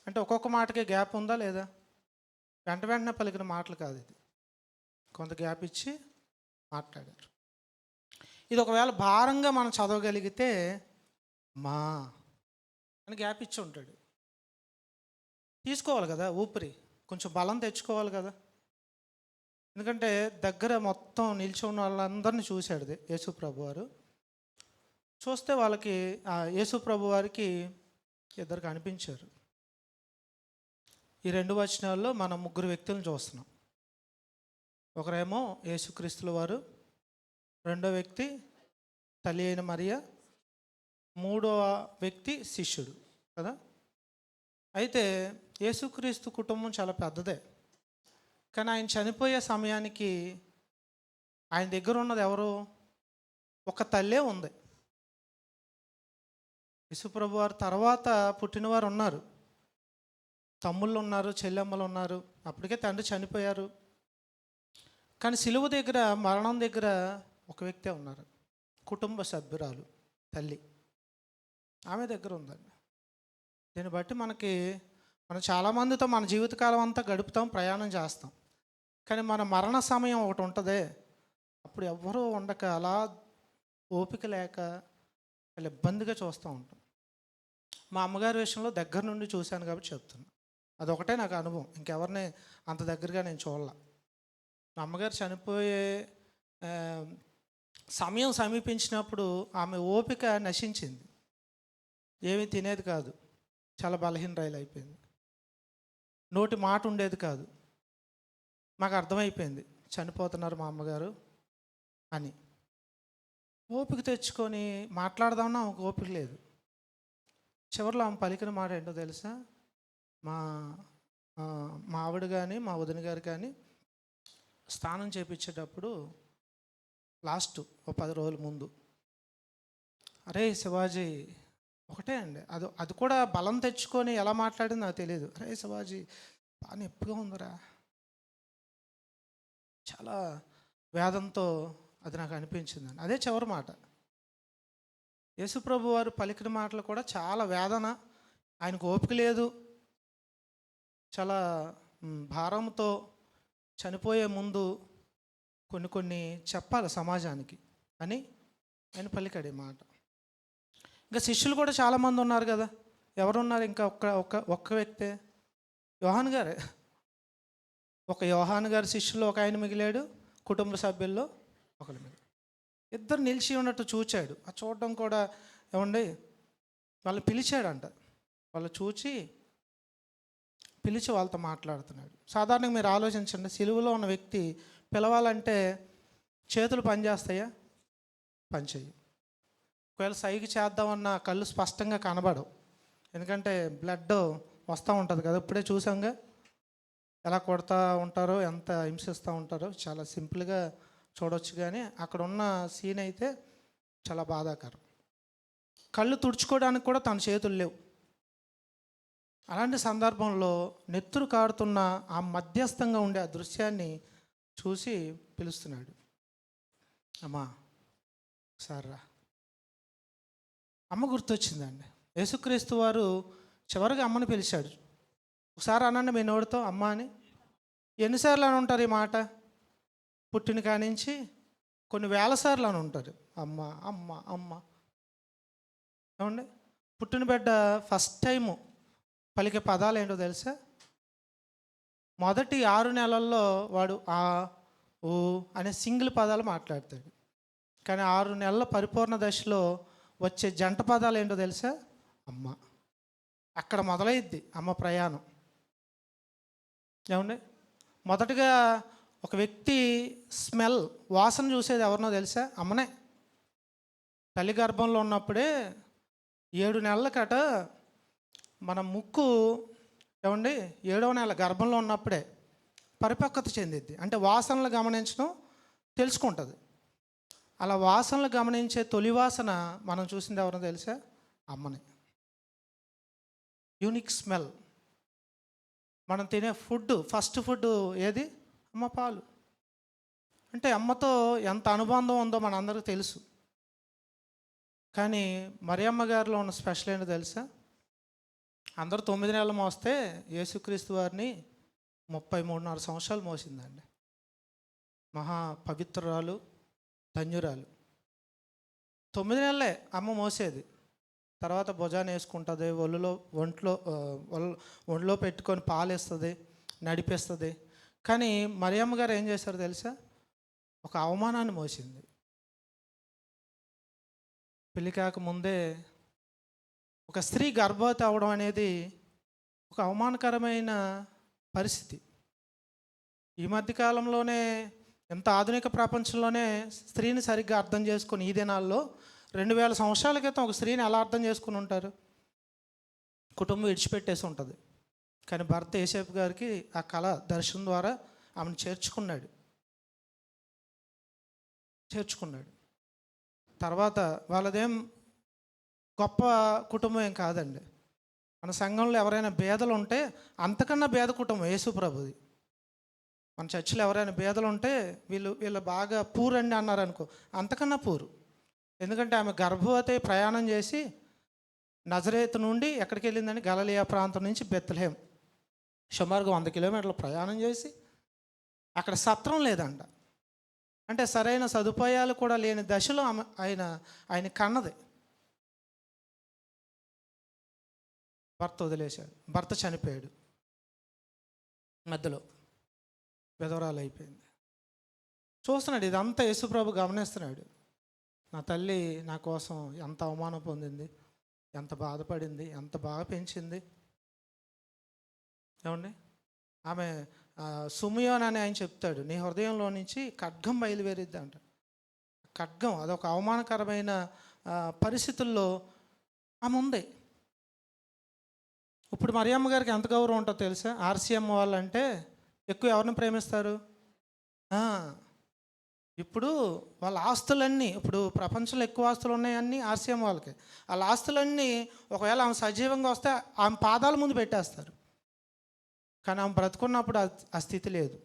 అంటే ఒక్కొక్క మాటకే గ్యాప్ ఉందా లేదా? వెంటనే పలికిన మాటలు కాదు ఇది, కొంత గ్యాప్ ఇచ్చి మాట్లాడారు. ఇది ఒకవేళ భారంగా మనం చదవగలిగితే మా అని గ్యాప్ ఇచ్చి ఉంటాడు. తీసుకోవాలి కదా ఊపిరి, కొంచెం బలం తెచ్చుకోవాలి కదా. ఎందుకంటే దగ్గర మొత్తం నిల్చున్న వాళ్ళందరినీ చూశాడు యేసు ప్రభు వారు. చూస్తే వాళ్ళకి యేసు ప్రభు వారికి 2 కనిపించారు. ఈ 2 వచనాల్లో మనం 3 వ్యక్తులను చూస్తున్నాం. ఒకరేమో యేసుక్రీస్తుల వారు, రెండో వ్యక్తి తల్లి అయిన మరియ, మూడవ వ్యక్తి శిష్యుడు కదా. అయితే యేసుక్రీస్తు కుటుంబం చాలా పెద్దదే. కానీ ఆయన చనిపోయే సమయానికి ఆయన దగ్గర ఉన్నది ఎవరు? ఒక తల్లే ఉంది. యేసుప్రభు వారు తర్వాత పుట్టినవారు ఉన్నారు, తమ్ముళ్ళు ఉన్నారు, చెల్లెమ్మలు ఉన్నారు. అప్పటికే తండ్రి చనిపోయారు. కానీ సిలువ దగ్గర, మరణం దగ్గర ఒక వ్యక్తే ఉన్నారు, కుటుంబ సభ్యురాలు, తల్లి. ఆమె దగ్గర ఉందండి. దీన్ని బట్టి మనం చాలామందితో మన జీవితకాలం అంతా గడుపుతాం, ప్రయాణం చేస్తాం. కానీ మన మరణ సమయం ఒకటి ఉంటుందే, అప్పుడు ఎవ్వరూ ఉండక అలా ఓపిక లేక చాలా ఇబ్బందిగా చూస్తూ ఉంటాం. మా అమ్మగారి విషయంలో దగ్గర నుండి చూశాను కాబట్టి చెప్తున్నా. అదొకటే నాకు అనుభవం, ఇంకెవరిని అంత దగ్గరగా నేను చూడలే. మా అమ్మగారు చనిపోయే సమయం సమీపించినప్పుడు ఆమె ఓపిక నశించింది. ఏమీ తినేది కాదు, చాలా బలహీనరాలు అయిపోయింది. నోటి మాట ఉండేది కాదు. మాకు అర్థమైపోయింది చనిపోతున్నారు మా అమ్మగారు అని. ఓపిక తెచ్చుకొని మాట్లాడదామన్నా ఆమెకు ఓపిక లేదు. చివరిలో ఆమె పలికిన మాట ఏంటో తెలుసా? మా ఆవిడ కానీ మా వదిన గారు కానీ స్నానం చేయించేటప్పుడు లాస్ట్ 10 రోజుల ముందు, అరే శివాజీ, ఒకటే అండి, అది కూడా బలం తెచ్చుకొని ఎలా మాట్లాడింది నాకు తెలియదు. అరే శివాజీ బాగా నొప్పిగా ఉందిరా, చాలా వేదంతో అది నాకు అనిపించిందండి. అదే చివరి మాట. యేసుప్రభు వారు పలికిన మాటలు కూడా చాలా వేదన, ఆయనకు ఓపిక లేదు, చాలా భారంతో చనిపోయే ముందు కొన్ని చెప్పాలి సమాజానికి అని ఆయన పలికాడు ఈ మాట. ఇంకా శిష్యులు కూడా చాలామంది ఉన్నారు కదా. ఎవరున్నారు? ఇంకా ఒక్క వ్యక్తే, యోహాను గారే. ఒక యోహాను గారి శిష్యులు ఒక ఆయన మిగిలాడు, కుటుంబ సభ్యుల్లో ఒకరు మిగిలాడు. 2 నిలిచి ఉన్నట్టు చూచాడు. ఆ చూడడం కూడా ఏమండి, వాళ్ళు పిలిచాడంట. వాళ్ళు పిలిచి వాళ్ళతో మాట్లాడుతున్నాడు. సాధారణంగా మీరు ఆలోచించండి, సిలువలో ఉన్న వ్యక్తి పిలవాలంటే చేతులు పనిచేస్తాయా? పనిచేయి. ఒకవేళ సైగ చేద్దామన్న కళ్ళు స్పష్టంగా కనబడవు, ఎందుకంటే బ్లడ్ వస్తూ ఉంటుంది కదా. ఇప్పుడే చూసాంగా ఎలా కొడతా ఉంటారో, ఎంత హింసిస్తూ ఉంటారో. చాలా సింపుల్గా చూడవచ్చు, కానీ అక్కడ ఉన్న సీన్ అయితే చాలా బాధాకరం. కళ్ళు తుడుచుకోవడానికి కూడా తన చేతులు లేవు. అలాంటి సందర్భంలో నెత్తురు కారుతున్న ఆ మధ్యస్థంగా ఉండే ఆ దృశ్యాన్ని చూసి పిలుస్తున్నాడు, అమ్మా సార్ రా. అమ్మ గుర్తొచ్చిందండి. యేసుక్రీస్తు వారు చివరిగా అమ్మని పిలిచాడు. ఒకసారి అనండి మీ నోటితో అమ్మ అని. ఎన్నిసార్లు అని ఉంటారు ఈ మాట? పుట్టిన కానించి కొన్ని వేల సార్లు అని ఉంటారు అమ్మ అమ్మ అమ్మ. ఏమండి? పుట్టిన బిడ్డ ఫస్ట్ టైము పలికే పదాలు ఏంటో తెలుసా? మొదటి 6 నెలల్లో వాడు ఆ ఊ అనే సింగిల్ పదాలు మాట్లాడతాడు. కానీ 6 నెలల పరిపూర్ణ దశలో వచ్చే జంట పదాలు ఏంటో తెలుసా? అమ్మ. అక్కడ మొదలైద్ది అమ్మ ప్రయాణం. ఏమండి? మొదటగా ఒక వ్యక్తి స్మెల్ వాసన చూసేది ఎవరినో తెలుసా? అమ్మనే. తల్లి గర్భంలో ఉన్నప్పుడే 7 నెలలకట మన ముక్కు, ఏమండి, 7వ నెల గర్భంలో ఉన్నప్పుడే పరిపక్వత చెందిద్ది. అంటే వాసనలు గమనించడం తెలుసుకుంటుంది. అలా వాసనలు గమనించే తొలి వాసన మనం చూసింది ఎవరినో తెలుసా? అమ్మని. Unique smell. మనం తినే ఫుడ్, ఫస్ట్ ఫుడ్ ఏది? అమ్మ పాలు. అంటే అమ్మతో ఎంత అనుబంధం ఉందో మనందరికీ తెలుసు. కానీ మరియమ్మ గారిలో ఉన్న స్పెషల్ ఏంటో తెలుసా? అందరూ 9 నెలలు మోస్తే యేసుక్రీస్తు వారిని 33.5 సంవత్సరాలు మోసిందండి. మహా పవిత్రురాలు, ధన్యురాలు. 9 నెలలే అమ్మ మోసేది. తర్వాత భుజాన్ని వేసుకుంటుంది, ఒళ్ళో పెట్టుకొని పాలేస్తుంది, నడిపిస్తుంది. కానీ మరియమ్మ గారు ఏం చేశారు తెలుసా? ఒక అవమానాన్ని మోసింది. పెళ్లి కాకముందే ఒక స్త్రీ గర్భవతి అవ్వడం అనేది ఒక అవమానకరమైన పరిస్థితి. ఈ మధ్యకాలంలోనే ఎంత ఆధునిక ప్రపంచంలోనే స్త్రీని సరిగ్గా అర్థం చేసుకుని ఈ దినాల్లో 2000 సంవత్సరాల క్రితం ఒక స్త్రీని ఎలా అర్థం చేసుకుని ఉంటారు? కుటుంబం విడిచిపెట్టేసి ఉంటుంది. కానీ భర్త యేసేపు గారికి ఆ కళ దర్శనం ద్వారా ఆమెను చేర్చుకున్నాడు. తర్వాత వాళ్ళదేం గొప్ప కుటుంబం ఏం కాదండి. మన సంఘంలో ఎవరైనా బేదలు ఉంటే అంతకన్నా బేద కుటుంబం యేసు ప్రభుది. మన చర్చిలో ఎవరైనా బేదలు ఉంటే వీళ్ళు బాగా పూర్ అండి అన్నారు అనుకో, అంతకన్నా పూరు. ఎందుకంటే ఆమె గర్భవతి ప్రయాణం చేసి నజరేతు నుండి ఎక్కడికి వెళ్ళిందని? గలిలయ ప్రాంతం నుంచి బెత్లెహేం, సుమారుగా 100 కిలోమీటర్లు ప్రయాణం చేసి అక్కడ సత్రం లేదంట. అంటే సరైన సదుపాయాలు కూడా లేని దశలో ఆయన కన్నది. భర్త వదిలేశాడు, భర్త చనిపోయాడు, మధ్యలో విధవరాలు అయిపోయింది. చూస్తున్నాడు ఇదంతా, యేసుప్రభు గమనిస్తున్నాడు. నా తల్లి నా కోసం ఎంత అవమానం పొందింది, ఎంత బాధపడింది, ఎంత బాగా పెంచింది. ఏమండి? ఆమె సుమియోన్ అని ఆయన చెప్తాడు, నీ హృదయంలో నుంచి ఖడ్గం బయలుదేరిద్ది అంట. ఖడ్గం అదొక అవమానకరమైన పరిస్థితుల్లో ఆమె ఉంది. ఇప్పుడు మరియమ్మ గారికి ఎంత గౌరవం ఉంటుందో తెలుసా? ఆర్సీఎం వాళ్ళంటే ఎక్కువ ఎవరిని ప్రేమిస్తారు? ఇప్పుడు వాళ్ళ ఆస్తులన్నీ, ఇప్పుడు ప్రపంచంలో ఎక్కువ ఆస్తులు ఉన్నాయన్నీ ఆర్సీఎం వాళ్ళకి. వాళ్ళ ఆస్తులన్నీ ఒకవేళ ఆమె సజీవంగా వస్తే ఆమె పాదాల ముందు పెట్టేస్తారు. కానీ ఆమె బ్రతుకున్నప్పుడు ఆ స్థితి లేదు.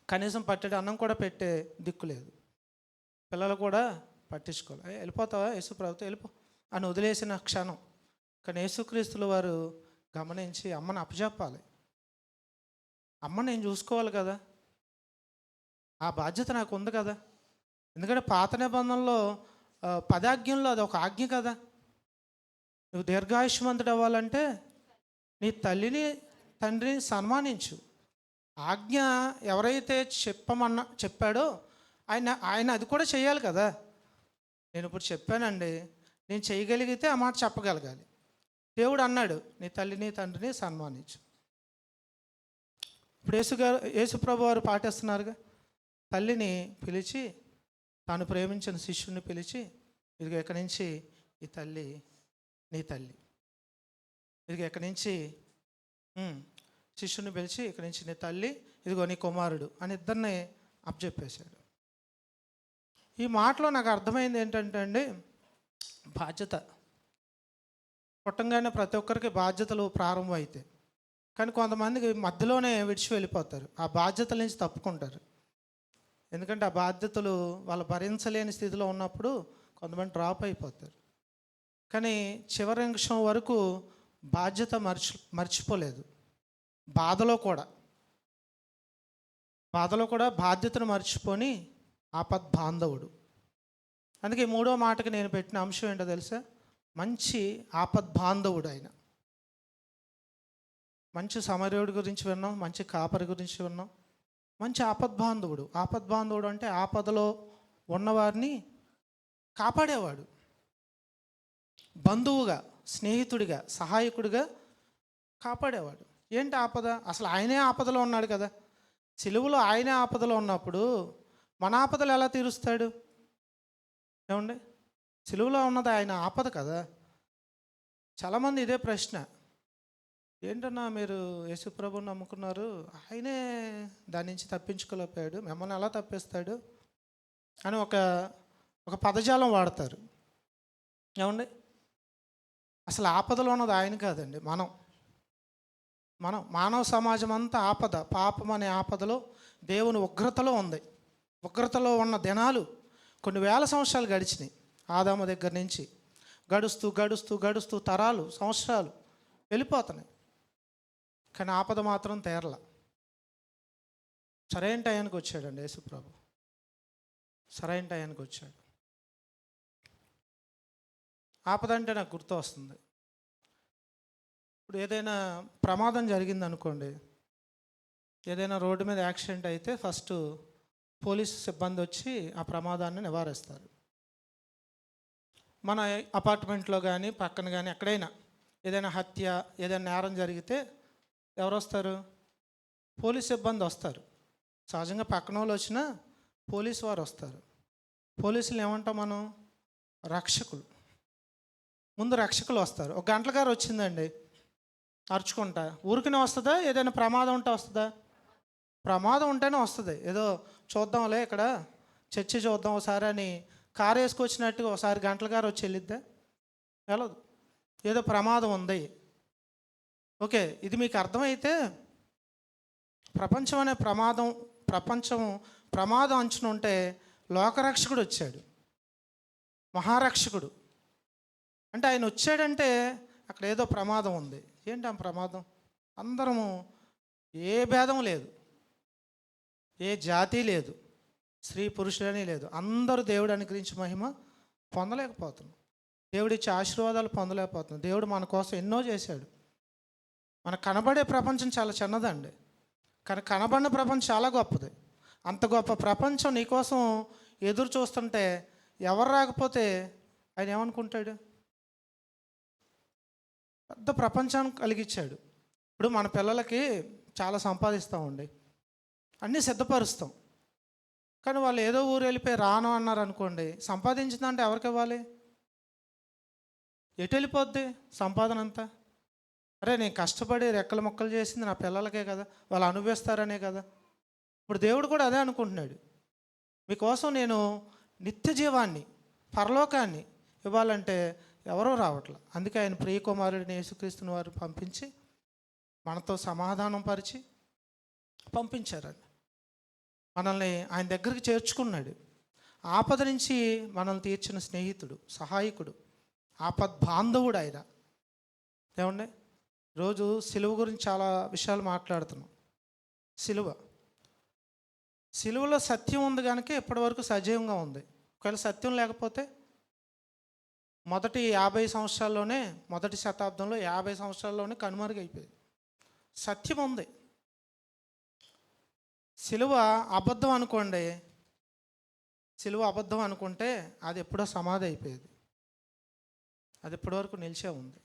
కనీసం పట్టెడు అన్నం కూడా పెట్టే దిక్కు లేదు. పిల్లలు కూడా పట్టించుకోవాలి. వెళ్ళిపోతావా యేసుప్రభుతో వెళ్ళిపో అని వదిలేసిన క్షణం. కానీ యేసుక్రీస్తుల వారు గమనించి అమ్మని అప్పచెప్పాలి. అమ్మ నేను చూసుకోవాలి కదా, ఆ బాధ్యత నాకు ఉంది కదా. ఎందుకంటే పాత నిబంధనలో 10 ఆజ్ఞల్లో అది ఒక ఆజ్ఞ కదా. నువ్వు దీర్ఘాయుష్మంతుడు అవ్వాలంటే నీ తల్లిని తండ్రిని సన్మానించు. ఆజ్ఞ ఎవరైతే చెప్పాడో ఆయన అది కూడా చేయాలి కదా. నేను ఇప్పుడు చెప్పానండి, నేను చేయగలిగితే ఆ మాట చెప్పగలగాలి. దేవుడు అన్నాడు నీ తల్లిని తండ్రిని సన్మానించు. ఇప్పుడు యేసుప్రభు వారు పాటిస్తున్నారుగా. తల్లిని పిలిచి, తాను ప్రేమించిన శిష్యుని పిలిచి, ఇదిగో ఎక్కడి నుంచి ఈ తల్లి నీ తల్లి, ఇదిగో ఎక్కడి నుంచి శిష్యుని పిలిచి ఇక్కడి నుంచి నీ తల్లి, ఇదిగో నీ కుమారుడు అని ఇద్దరిని అప్పచెప్పేశాడు. ఈ మాటలో నాకు అర్థమైంది ఏంటంటే అండి, బాధ్యత. పుట్టంగానే ప్రతి ఒక్కరికి బాధ్యతలు ప్రారంభం అవుతాయి. కానీ కొంతమందికి మధ్యలోనే విడిచి వెళ్ళిపోతారు, ఆ బాధ్యతల నుంచి తప్పుకుంటారు. ఎందుకంటే ఆ బాధ్యతలు వాళ్ళు భరించలేని స్థితిలో ఉన్నప్పుడు కొంతమంది డ్రాప్ అయిపోతారు. కానీ చివరి నిమిషం వరకు బాధ్యత మర్చిపోలేదు. బాధలో కూడా బాధ్యతను మర్చిపోని ఆపద్బాంధవుడు. అందుకే మూడో మాటకి నేను పెట్టిన అంశం ఏంటో తెలుసా? మంచి ఆపద్బాంధవుడు ఆయన. మంచి సమరయుడి గురించి విన్నాం, మంచి కాపరి గురించి విన్నాం, మంచి ఆపద్బాంధవుడు. ఆపద్బాంధవుడు అంటే ఆపదలో ఉన్నవారిని కాపాడేవాడు. బంధువుగా, స్నేహితుడిగా, సహాయకుడిగా కాపాడేవాడు. ఏంటి ఆపద? అసలు ఆయనే ఆపదలో ఉన్నాడు కదా. సిలువలో ఆయనే ఆపదలో ఉన్నప్పుడు మన ఆపదలు ఎలా తీరుస్తాడు? ఏమండి, సిలువలో ఉన్నది ఆయన ఆపద కదా. చాలామంది ఇదే ప్రశ్న, ఏంటన్నా మీరు యేసుప్రభుని నమ్ముకున్నారు, ఆయనే దాని నుంచి తప్పించుకోలేకపోయాడు, మిమ్మల్ని ఎలా తప్పిస్తాడు అని ఒక పదజాలం వాడతారు. ఏమండి, అసలు ఆపదలో ఉన్నది ఆయన కాదండి, మనం మానవ సమాజం అంతా ఆపద. పాపం అనే ఆపదలో దేవుని ఉగ్రతలో ఉంది. ఉగ్రతలో ఉన్న దినాలు కొన్ని వేల సంవత్సరాలు గడిచినాయి. ఆదాము దగ్గర నుంచి గడుస్తూ గడుస్తూ గడుస్తూ తరాలు, సంవత్సరాలు వెళ్ళిపోతున్నాయి. కానీ ఆపద మాత్రం తీరల. సరైన టయానికి వచ్చాడండి యేసుప్రభు. సరైన టయానికి వచ్చాడు. ఆపద అంటే నాకు గుర్తు వస్తుంది. ఇప్పుడు ఏదైనా ప్రమాదం జరిగింది అనుకోండి, ఏదైనా రోడ్డు మీద యాక్సిడెంట్ అయితే ఫస్ట్ పోలీసు సిబ్బంది వచ్చి ఆ ప్రమాదాన్ని నివారిస్తారు. మన అపార్ట్మెంట్లో కానీ పక్కన కానీ ఎక్కడైనా ఏదైనా హత్య, ఏదైనా నేరం జరిగితే ఎవరు వస్తారు? పోలీస్ సిబ్బంది వస్తారు. సహజంగా పక్కన వాళ్ళు వచ్చినా పోలీసు వారు వస్తారు. పోలీసులు ఏమంటాం మనం? రక్షకులు. ముందు రక్షకులు వస్తారు. ఒక గంటల గారు వచ్చిందండి, అరుచుకుంటా ఊరికనే వస్తుందా? ఏదైనా ప్రమాదం ఉంటే వస్తుందా? ప్రమాదం ఉంటేనే వస్తుంది. ఏదో చూద్దాంలే ఇక్కడ చర్చి చూద్దాం ఒకసారి అని కారు వేసుకొచ్చినట్టుగా ఒకసారి గంటల గారు వచ్చి వెళ్ళిద్దా? వెళ్ళదు. ఏదో ప్రమాదం ఉంది, ఓకే, ఇది మీకు అర్థమైతే ప్రపంచం అనే ప్రమాదం అంచున ఉంటే లోకరక్షకుడు వచ్చాడు, మహారక్షకుడు. అంటే ఆయన వచ్చాడంటే అక్కడ ఏదో ప్రమాదం ఉంది. ఏంటి ఆ ప్రమాదం? అందరము ఏ భేదం లేదు, ఏ జాతి లేదు, స్త్రీ పురుషులని లేదు, అందరూ దేవుడు అనుగ్రహించి మహిమ పొందలేకపోతున్నాం. దేవుడిచ్చే ఆశీర్వాదాలు పొందలేకపోతున్నాం. దేవుడు మన కోసం ఎన్నో చేశాడు. మనకు కనబడే ప్రపంచం చాలా చిన్నదండి, కానీ కనబడిన ప్రపంచం చాలా గొప్పది. అంత గొప్ప ప్రపంచం నీకోసం ఎదురు చూస్తుంటే ఎవరు రాకపోతే ఆయన ఏమనుకుంటాడు? పెద్ద ప్రపంచాన్ని కలిగించాడు. ఇప్పుడు మన పిల్లలకి చాలా సంపాదిస్తామండి, అన్నీ సిద్ధపరుస్తాం. కానీ వాళ్ళు ఏదో ఊరు వెళ్ళిపోయి రాను అన్నారు అనుకోండి, సంపాదించిందంటే ఎవరికి ఇవ్వాలి? ఎటు వెళ్ళిపోద్ది సంపాదన అంతా? అరే నేను కష్టపడి రెక్కల మొక్కలు చేసింది నా పిల్లలకే కదా, వాళ్ళు అనుభవిస్తారనే కదా. ఇప్పుడు దేవుడు కూడా అదే అనుకుంటున్నాడు. మీకోసం నేను నిత్య జీవాన్ని, పరలోకాన్ని ఇవ్వాలంటే ఎవరో రావట్లే. అందుకే ఆయన ప్రియకుమారుడిని యేసుక్రీస్తుని వారు పంపించి మనతో సమాధానం పరిచి పంపించారండి. మనల్ని ఆయన దగ్గరికి చేర్చుకున్నాడు. ఆపద నుంచి మనల్ని తీర్చిన స్నేహితుడు, సహాయకుడు, ఆపద్బాంధవుడు ఆయన. ఏమండి, రోజు సిలువ గురించి చాలా విషయాలు మాట్లాడుతున్నాం. సిలువలో సత్యం ఉంది కనుక ఇప్పటివరకు సజీవంగా ఉంది. ఒకవేళ సత్యం లేకపోతే మొదటి శతాబ్దంలో 50 సంవత్సరాల్లోనే కనుమరుగైపోయింది. సత్యం ఉంది. సిలువ అబద్ధం అనుకుంటే అది ఎప్పుడో సమాధి అయిపోయేది. అది ఇప్పటివరకు నిలిచే ఉంది.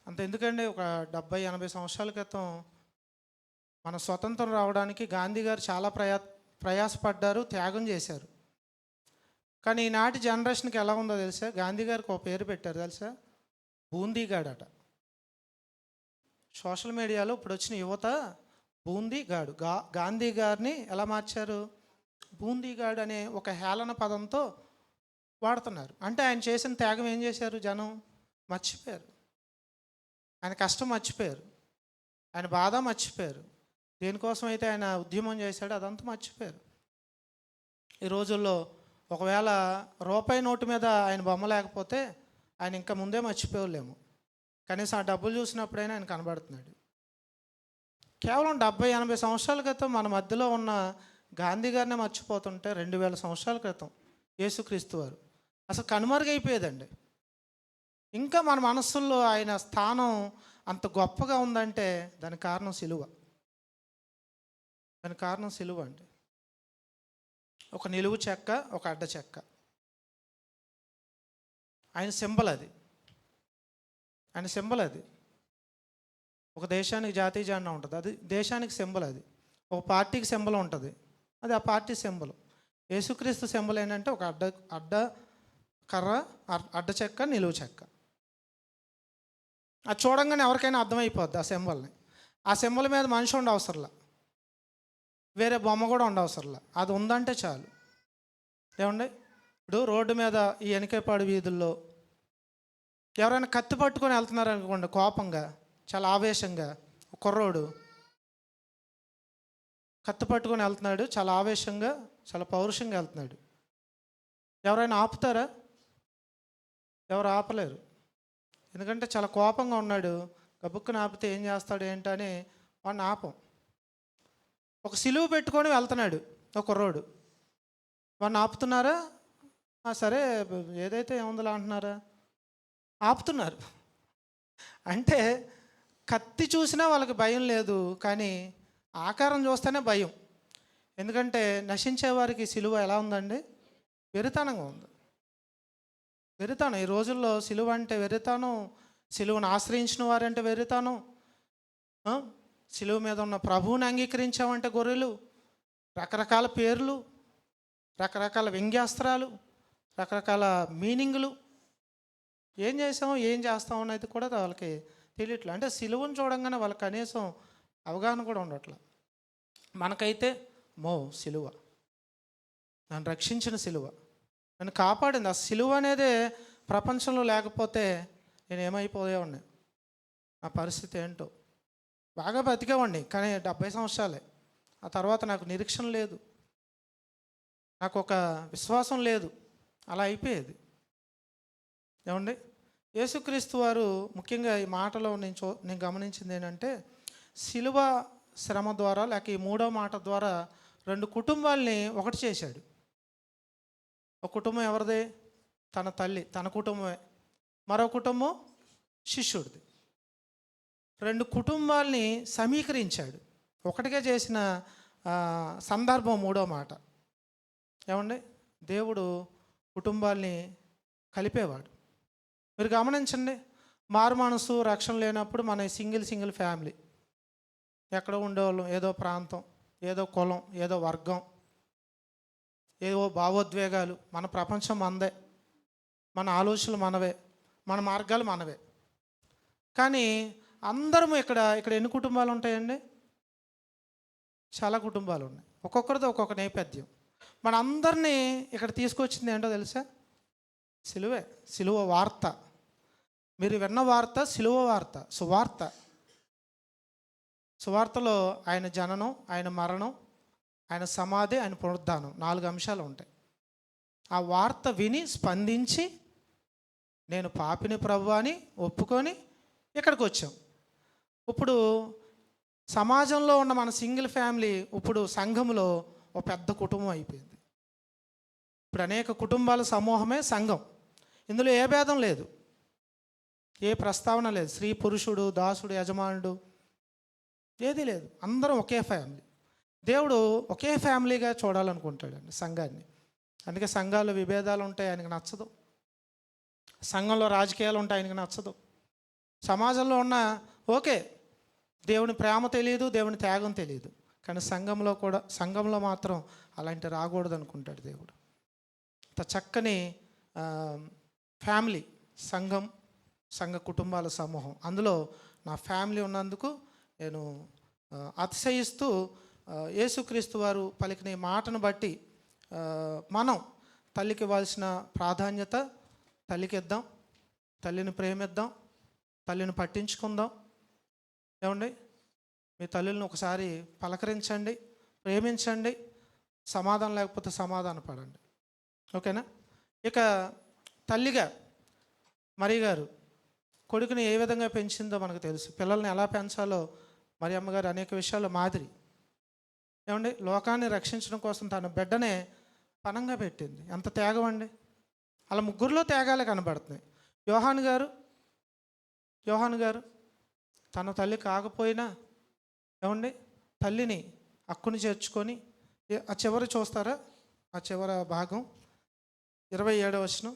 అంత ఎందుకండి, ఒక 70-80 సంవత్సరాల క్రితం మన స్వతంత్రం రావడానికి గాంధీ గారు చాలా ప్రయాసపడ్డారు, త్యాగం చేశారు. కానీ ఈనాటి జనరేషన్కి ఎలా ఉందో తెలుసా? గాంధీ గారికి ఒక పేరు పెట్టారు తెలుసా? బూందీగాడట. సోషల్ మీడియాలో ఇప్పుడు వచ్చిన యువత బూందీగాడు. గాంధీ గారిని ఎలా మార్చారు? బూందీగాడు అనే ఒక హేళన పదంతో వాడుతున్నారు. అంటే ఆయన చేసిన త్యాగం ఏం చేశారు? జనం మర్చిపోయారు. ఆయన కష్టం మర్చిపోయారు, ఆయన బాధ మర్చిపోయారు, దేనికోసం అయితే ఆయన ఉద్యమం చేశాడో అదంతా మర్చిపోయారు. ఈ రోజుల్లో ఒకవేళ రూపాయి నోటు మీద ఆయన బొమ్మ లేకపోతే ఆయన ఇంకా ముందే మర్చిపోలేము. కనీసం ఆ డబ్బులు చూసినప్పుడైనా ఆయన కనబడుతున్నాడు. కేవలం 70-80 సంవత్సరాల క్రితం మన మధ్యలో ఉన్న గాంధీ గారిని మర్చిపోతుంటే 2000 సంవత్సరాల క్రితం యేసుక్రీస్తు వారు అసలు కనుమరుగైపోయేదండి. ఇంకా మన మనస్సుల్లో ఆయన స్థానం అంత గొప్పగా ఉందంటే దానికి కారణం సిలువ. దానికి కారణం సిలువ అండి. ఒక నిలువు చెక్క, ఒక అడ్డ చెక్క. ఆయన సింబల్ అది. ఆయన సింబల్ అది. ఒక దేశానికి జాతీయ జెండా ఉంటుంది, అది దేశానికి సింబల్. అది ఒక పార్టీకి సింబల్ ఉంటుంది, అది ఆ పార్టీ సింబల్. యేసుక్రీస్తు సింబల్ ఏంటంటే ఒక అడ్డ కర్ర, అడ్డ చెక్క, నిలువు చెక్క. అది చూడంగానే ఎవరికైనా అర్థమైపోద్ది ఆ సింబల్ని. ఆ సింబల్ మీద మనిషి ఉండవసరంలా, వేరే బొమ్మ కూడా ఉండవసరంలా, అది ఉందంటే చాలు. ఏమండి, ఇప్పుడు రోడ్డు మీద ఈ ఎనకేపాడు వీధుల్లో ఎవరైనా కత్తి పట్టుకొని వెళ్తున్నారు అనుకోండి, కోపంగా, చాలా ఆవేశంగా, కుర్రోడు కత్తి పట్టుకొని వెళ్తున్నాడు, చాలా ఆవేశంగా, చాలా పౌరుషంగా వెళ్తున్నాడు. ఎవరైనా ఆపుతారా? ఎవరు ఆపలేరు. ఎందుకంటే చాలా కోపంగా ఉన్నాడు. గబుక్కుని ఆపితే ఏం చేస్తాడు ఏంటని వాడిని ఆపం. ఒక సిలువ పెట్టుకొని వెళ్తున్నాడు ఒక కుర్రోడు, వాడిని ఆపుతున్నారా? సరే ఏదైతే ఏముందిలా అంటున్నారా? ఆపుతున్నారు. అంటే కత్తి చూసినా వాళ్ళకి భయం లేదు, కానీ ఆకారం చూస్తేనే భయం. ఎందుకంటే నశించే వారికి సిలువ ఎలా ఉందండి? వెరితనంగా ఉంది. వెరితనం. ఈ రోజుల్లో సిలువ అంటే వెరితనం. సిలువను ఆశ్రయించిన వారంటే వెరితనం. సిలువ మీద ఉన్న ప్రభువుని అంగీకరించామంటే గొర్రెలు. రకరకాల పేర్లు, రకరకాల వ్యంగ్యాస్త్రాలు, రకరకాల మీనింగులు. ఏం చేసాము, ఏం చేస్తాము అనేది కూడా వాళ్ళకి తెలియట్లేదు. అంటే సిలువను చూడంగానే వాళ్ళకి కనీసం అవగాహన కూడా ఉండట్ల. మనకైతే సిలువ, నన్ను రక్షించిన సిలువ, నన్ను కాపాడింది. ఆ సిలువ అనేదే ప్రపంచంలో లేకపోతే నేను ఏమైపోయేవాడిని, నా పరిస్థితి ఏంటో. బాగా బతికేవాడిని, కానీ 70 సంవత్సరాలే. ఆ తర్వాత నాకు నిరీక్షణ లేదు, నాకు ఒక విశ్వాసం లేదు, అలా అయిపోయేది. ఏమండి, యేసుక్రీస్తు వారు ముఖ్యంగా ఈ మాటలో నేను గమనించింది ఏంటంటే, సిలువ శ్రమ ద్వారా, లేక ఈ 3వ మాట ద్వారా 2 కుటుంబాల్ని ఒకటి చేశాడు. ఒక కుటుంబం ఎవరిది? తన తల్లి, తన కుటుంబమే. మరో కుటుంబం శిష్యుడిది. 2 కుటుంబాల్ని సమీకరించాడు, ఒకటిగా చేసిన సందర్భం 3వ మాట. ఏమండి, దేవుడు కుటుంబాల్ని కలిపేవాడు. మీరు గమనించండి, మారు మనసు రక్షణ లేనప్పుడు మన సింగిల్ ఫ్యామిలీ, ఎక్కడో ఉండేవాళ్ళం, ఏదో ప్రాంతం, ఏదో కులం, ఏదో వర్గం, ఏవో భావోద్వేగాలు. మన ప్రపంచం మనదే, మన ఆలోచనలు మనవే, మన మార్గాలు మనవే. కానీ అందరము ఇక్కడ ఎన్ని కుటుంబాలు ఉంటాయండి? చాలా కుటుంబాలు ఉన్నాయి, ఒక్కొక్కరితో ఒక్కొక్క నేపథ్యం. మన అందరినీ ఇక్కడ తీసుకొచ్చింది ఏంటో తెలుసా? సిలువే. సిలువ వార్త. మీరు విన్న వార్త సిలువ వార్త, సువార్త. సువార్తలో ఆయన జననం, ఆయన మరణం, ఆయన సమాధి, ఆయన పునరుద్ధానం, 4 అంశాలు ఉంటాయి. ఆ వార్త విని స్పందించి నేను పాపిని ప్రభువా అని ఒప్పుకొని ఇక్కడికి వచ్చాం. ఇప్పుడు సమాజంలో ఉన్న మన సింగిల్ ఫ్యామిలీ ఇప్పుడు సంఘంలో ఒక పెద్ద కుటుంబం అయిపోయింది. ఇప్పుడు అనేక కుటుంబాల సమూహమే సంఘం. ఇందులో ఏ భేదం లేదు, ఏ ప్రస్తావన లేదు, స్త్రీ పురుషుడు, దాసుడు, యజమానుడు, ఏదీ లేదు. అందరం ఒకే ఫ్యామిలీ. దేవుడు ఒకే ఫ్యామిలీగా చూడాలనుకుంటాడండి సంఘాన్ని. అందుకే సంఘాల్లో విభేదాలు ఉంటాయి, ఆయనకు నచ్చదు. సంఘంలో రాజకీయాలు ఉంటాయి, ఆయనకు నచ్చదు. సమాజంలో ఉన్న ఓకే, దేవుని ప్రేమ తెలియదు, దేవుని త్యాగం తెలియదు, కానీ సంఘంలో మాత్రం అలాంటి రాకూడదు అనుకుంటాడు దేవుడు. అంత చక్కని ఫ్యామిలీ సంఘ కుటుంబాల సమూహం. అందులో నా ఫ్యామిలీ ఉన్నందుకు నేను అతిశయిస్తూ యేసుక్రీస్తు వారు పలికిన ఈ మాటను బట్టి మనం తల్లికి ఇవ్వాల్సిన ప్రాధాన్యత తల్లికి ఇద్దాం, తల్లిని ప్రేమిద్దాం, తల్లిని పట్టించుకుందాం. ఏమండి, మీ తల్లులను ఒకసారి పలకరించండి, ప్రేమించండి, సమాధానం లేకపోతే సమాధాన పడండి. ఓకేనా? ఇక తల్లిగా మరి గారు కొడుకుని ఏ విధంగా పెంచిందో మనకు తెలుసు. పిల్లల్ని ఎలా పెంచాలో మరి అమ్మగారు అనేక విషయాల్లో మాదిరి. ఏమండి, లోకాన్ని రక్షించడం కోసం తన బిడ్డనే పణంగా పెట్టింది. ఎంత త్యాగం అండి! అలా ముగ్గురులో త్యాగాలే కనబడుతున్నాయి. యోహాను గారు తన తల్లి కాకపోయినా ఏమండి తల్లిని హక్కుని చేర్చుకొని, ఆ చివరి చూస్తారా, ఆ చివరి భాగం 27వ వచనం.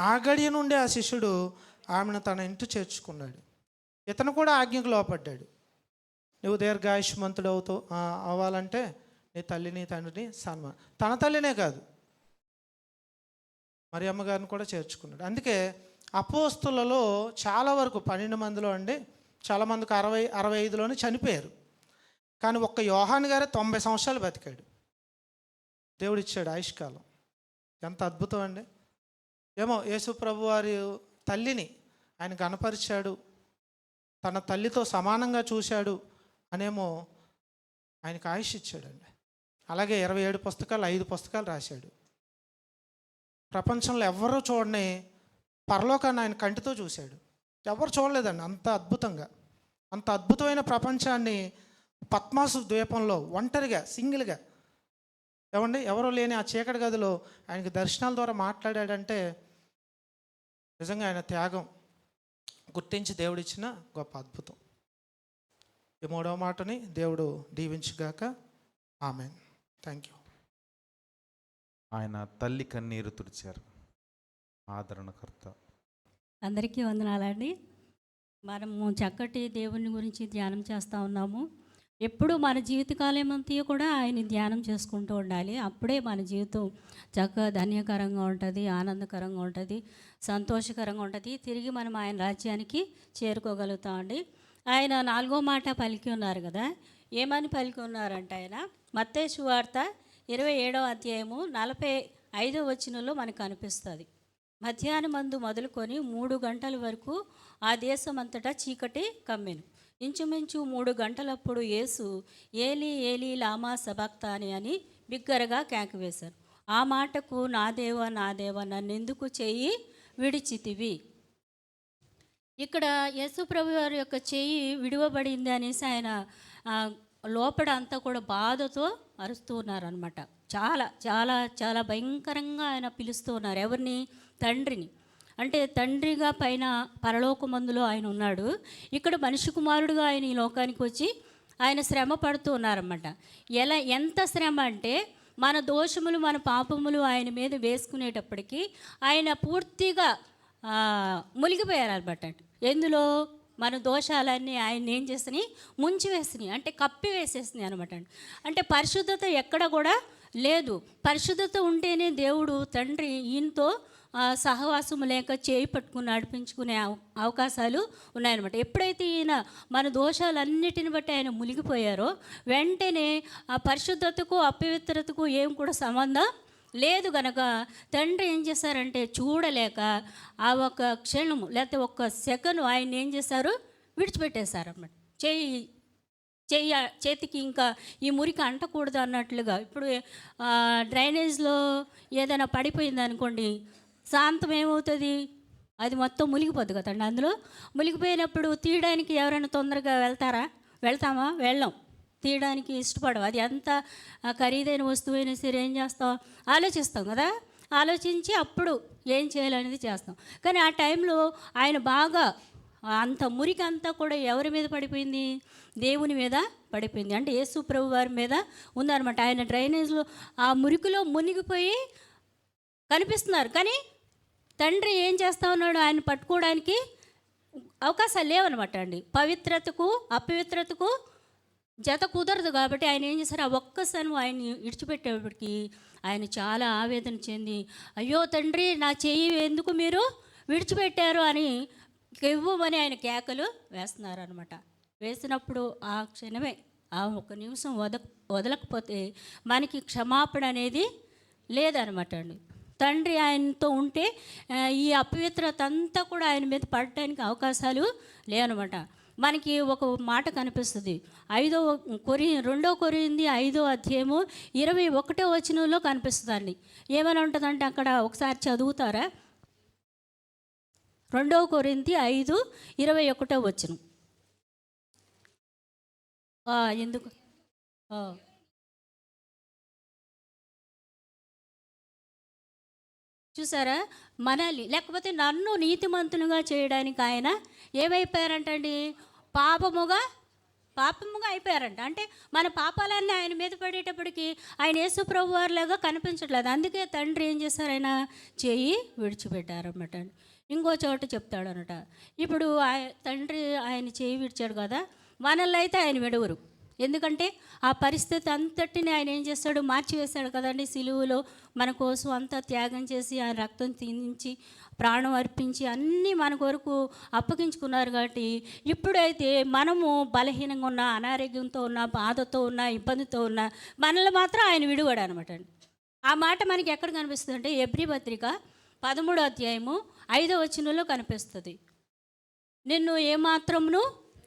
ఆ గడియ నుండి ఆ శిష్యుడు ఆమెను తన ఇంటి చేర్చుకున్నాడు. ఇతను కూడా ఆజ్ఞకు లోపడ్డాడు. నువ్వు దీర్ఘాయుష్మంతుడు అవ్వాలంటే నీ తల్లిని తండ్రిని సన్మానం. తన తల్లినే కాదు, మరి అమ్మగారిని కూడా చేర్చుకున్నాడు. అందుకే అపోస్తులలో చాలా వరకు 12 మందిలో అండి, చాలామందికి 65లోనే చనిపోయారు. కానీ ఒక్క యోహాను గారే 90 సంవత్సరాలు బతికాడు. దేవుడు ఇచ్చాడు ఆయుష్కాలం. ఎంత అద్భుతం అండి! ఏమో యేసు ప్రభు వారి తల్లిని ఆయన గణపరిచాడు, తన తల్లితో సమానంగా చూశాడు అనేమో ఆయనకు ఆయుష్ ఇచ్చాడండి. అలాగే 27 పుస్తకాలు 5 పుస్తకాలు రాశాడు. ప్రపంచంలో ఎవరూ చూడని పరలోకాన్ని ఆయన కంటితో చూశాడు. ఎవరు చూడలేదండి అంత అద్భుతంగా. అంత అద్భుతమైన ప్రపంచాన్ని పద్మాసు ద్వీపంలో ఒంటరిగా సింగిల్గా ఏమండి ఎవరో లేని ఆ చీకటి గదిలో ఆయనకి దర్శనాల ద్వారా మాట్లాడాడంటే నిజంగా ఆయన త్యాగం గుర్తించి దేవుడిచ్చిన గొప్ప అద్భుతం. ఈ 3వ మాటని దేవుడు దీవించుగాక. ఆమేన్. Thank you. ఆయన తల్లి కన్నీరు తుడిచారు. ఆదరణకర్త. అందరికీ వందనాలండి. మనము చక్కటి దేవుని గురించి ధ్యానం చేస్తూ ఉన్నాము. ఎప్పుడు మన జీవితకాలం అంతా కూడా ఆయన ధ్యానం చేసుకుంటూ ఉండాలి. అప్పుడే మన జీవితం చక్కగా ధన్యకరంగా ఉంటుంది, ఆనందకరంగా ఉంటుంది, సంతోషకరంగా ఉంటుంది. తిరిగి మనం ఆయన రాజ్యానికి చేరుకోగలుగుతామండి. ఆయన 4వ మాట పలికి ఉన్నారు కదా. ఏమని పలికి ఉన్నారంటే ఆయన మత్తయి సువార్త 27వ అధ్యాయము 45వ వచనంలో మనకు కనిపిస్తుంది. మధ్యాహ్నం మందు మొదలుకొని 3 గంటల వరకు ఆ దేశం అంతటా చీకటి కమ్మెను. ఇంచుమించు 3 గంటలప్పుడు యేసు ఏలీ ఏలీ లామా సబక్తాని అని బిగ్గరగా కేకవేశారు. ఆ మాటకు నా దేవా నా దేవా నన్నెందుకు చెయ్యి విడిచితివి. ఇక్కడ యేసు ప్రభు వారి యొక్క చెయ్యి విడివబడింది అనేసి ఆయన లోపల అంతా కూడా బాధతో అరుస్తూ ఉన్నారనమాట. చాలా చాలా చాలా భయంకరంగా ఆయన పిలుస్తూ ఉన్నారు. ఎవరిని? తండ్రిని. అంటే తండ్రిగా పైన పరలోకమందులో ఆయన ఉన్నాడు. ఇక్కడ మనిషి కుమారుడుగా ఆయన ఈ లోకానికి వచ్చి ఆయన శ్రమ పడుతూ ఉన్నారన్నమాట. ఎంత శ్రమ అంటే మన దోషములు మన పాపములు ఆయన మీద వేసుకునేటప్పటికీ ఆయన పూర్తిగా మునిగిపోయారనమాట. ఎందులో? మన దోషాలన్నీ ఆయన ఏం చేసినాయి? ముంచివేసినాయి, అంటే కప్పివేసేసినాయి అనమాట. అంటే పరిశుద్ధత ఎక్కడ కూడా లేదు. పరిశుద్ధత ఉంటేనే దేవుడు తండ్రి ఈయనతో సహవాసము లేక చేయి పట్టుకుని నడిపించుకునే అవకాశాలు ఉన్నాయన్నమాట. ఎప్పుడైతే ఈయన మన దోషాలన్నిటిని బట్టి ఆయన మునిగిపోయారో వెంటనే ఆ పరిశుద్ధతకు అపవిత్రతకు ఏం కూడా సంబంధం లేదు గనక తండ్రి ఏం చేశారంటే చూడలేక ఆ ఒక క్షణము లేకపోతే ఒక్క సెకను ఆయన ఏం చేశారు? విడిచిపెట్టేశారన్నమాట. చేతికి ఇంకా ఈ మురికి అంటకూడదు అన్నట్లుగా. ఇప్పుడు డ్రైనేజ్లో ఏదైనా పడిపోయింది అనుకోండి, శాంతం ఏమవుతుంది? అది మొత్తం మునిగిపోద్ది కదండి. అందులో మునిగిపోయినప్పుడు తీయడానికి ఎవరైనా తొందరగా వెళ్తామా? వెళ్ళాం. తీయడానికి ఇష్టపడవు. అది ఎంత ఖరీదైన వస్తువు అయినా సరే ఏం చేస్తాం? ఆలోచిస్తాం కదా. ఆలోచించి అప్పుడు ఏం చేయాలనేది చేస్తాం. కానీ ఆ టైంలో ఆయన బాగా అంత మురికి అంతా కూడా ఎవరి మీద పడిపోయింది? దేవుని మీద పడిపోయింది. అంటే యేసు ప్రభు వారి మీద ఉందన్నమాట. ఆయన డ్రైనేజ్లో ఆ మురికిలో మునిగిపోయి కనిపిస్తున్నారు. కానీ తండ్రి ఏం చేస్తూ ఉన్నాడు? ఆయన పట్టుకోవడానికి అవకాశాలు లేవన్నమాట అండి. పవిత్రతకు అపవిత్రతకు జత కుదరదు కాబట్టి ఆయన ఏం చేశారు? ఆ ఒక్కసారి ఆయన్ని విడిచిపెట్టేప్పటికి ఆయన చాలా ఆవేదన చెంది, అయ్యో తండ్రి నా చెయ్యి ఎందుకు మీరు విడిచిపెట్టారు అని కెవ్వమని ఆయన కేకలు వేస్తున్నారనమాట. వేసినప్పుడు ఆ క్షణమే ఆ 1 నిమిషం వదలకపోతే మనకి క్షమాపణ అనేది లేదనమాట అండి. తండ్రి ఆయనతో ఉంటే ఈ అపవిత్రత అంతా కూడా ఆయన మీద పడటానికి అవకాశాలు లేవనమాట. మనకి ఒక మాట కనిపిస్తుంది. 2 కొరింథీ 5వ అధ్యాయము 21వ వచనంలో కనిపిస్తుందండి. ఏమని ఉంటుందంటే అక్కడ ఒకసారి చదువుతారా? 2 కొరింథీ 5:21 వచనం. ఎందుకు చూసారా? మనల్ని లేకపోతే నన్ను నీతిమంతునిగా చేయడానికి ఆయన ఏమైపోయారంటండి? పాపముగా అయిపోయారంట. అంటే మన పాపాలన్నీ ఆయన మీద పడేటప్పటికి ఆయన యేసు ప్రభు వారిలాగా కనిపించట్లేదు. అందుకే తండ్రి ఏం చేశారు? ఆయన చేయి విడిచిపెట్టారన్నమాట. ఇంకో చోట చెప్తాడు అనట. ఇప్పుడు తండ్రి ఆయన చేయి విడిచాడు కదా, మనల్ని అయితే ఆయన విడవరు. ఎందుకంటే ఆ పరిస్థితి అంతటిని ఆయన ఏం చేస్తాడు? మార్చివేశాడు కదండి. సిలువలో మన కోసం అంతా త్యాగం చేసి ఆయన రక్తం తినించి ప్రాణం అర్పించి అన్నీ మన కొరకు అప్పగించుకున్నారు. కాబట్టి ఇప్పుడైతే మనము బలహీనంగా ఉన్న, అనారోగ్యంతో ఉన్న, బాధతో ఉన్న, ఇబ్బందితో ఉన్న మనల్ని మాత్రం ఆయన విడువడు అనమాట అండి. ఆ మాట మనకి ఎక్కడ కనిపిస్తుంది అంటే ఎబ్రీ పత్రిక 13వ అధ్యాయము 5వ వచనంలో కనిపిస్తుంది. నిన్ను ఏమాత్రమును